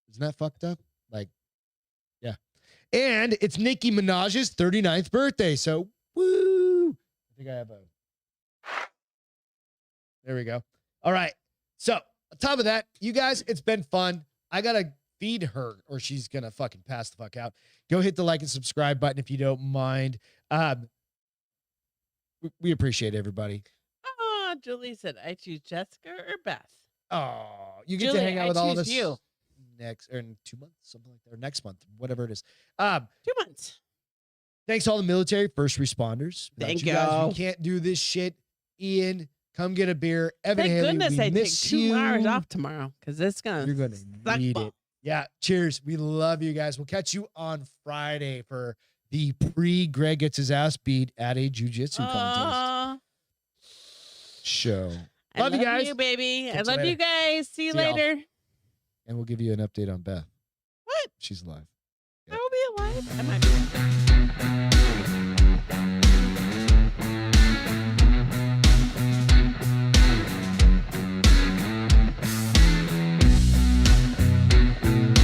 Isn't that fucked up? Like, yeah. And it's Nicki Minaj's 39th birthday. So, woo. I think I have a. There we go. All right. So, on top of that, you guys, it's been fun. I got to feed her or she's going to fucking pass the fuck out. Go hit the like and subscribe button if you don't mind. We appreciate everybody. Oh, Julie said, I choose Jessica or Beth. Oh, you get Julie, to hang out I with all of choose us you. next or in 2 months, something like that, or next month, whatever it is. 2 months. Thanks to all the military, first responders. Without Thank you guys, we you. can't do this shit. Ian, come get a beer. Evan Thank Haley, goodness we I take miss 2 you. hours off tomorrow because it's gonna. You're gonna suck need balls. it. Yeah. Cheers. We love you guys. We'll catch you on Friday for the pre-Greg gets his ass beat at a jiu-jitsu contest show. I Love you guys. you, baby. Catch I you love later. you guys. See you See y'all. later. And we'll give you an update on Beth. What? She's alive. I will be alive. I might be.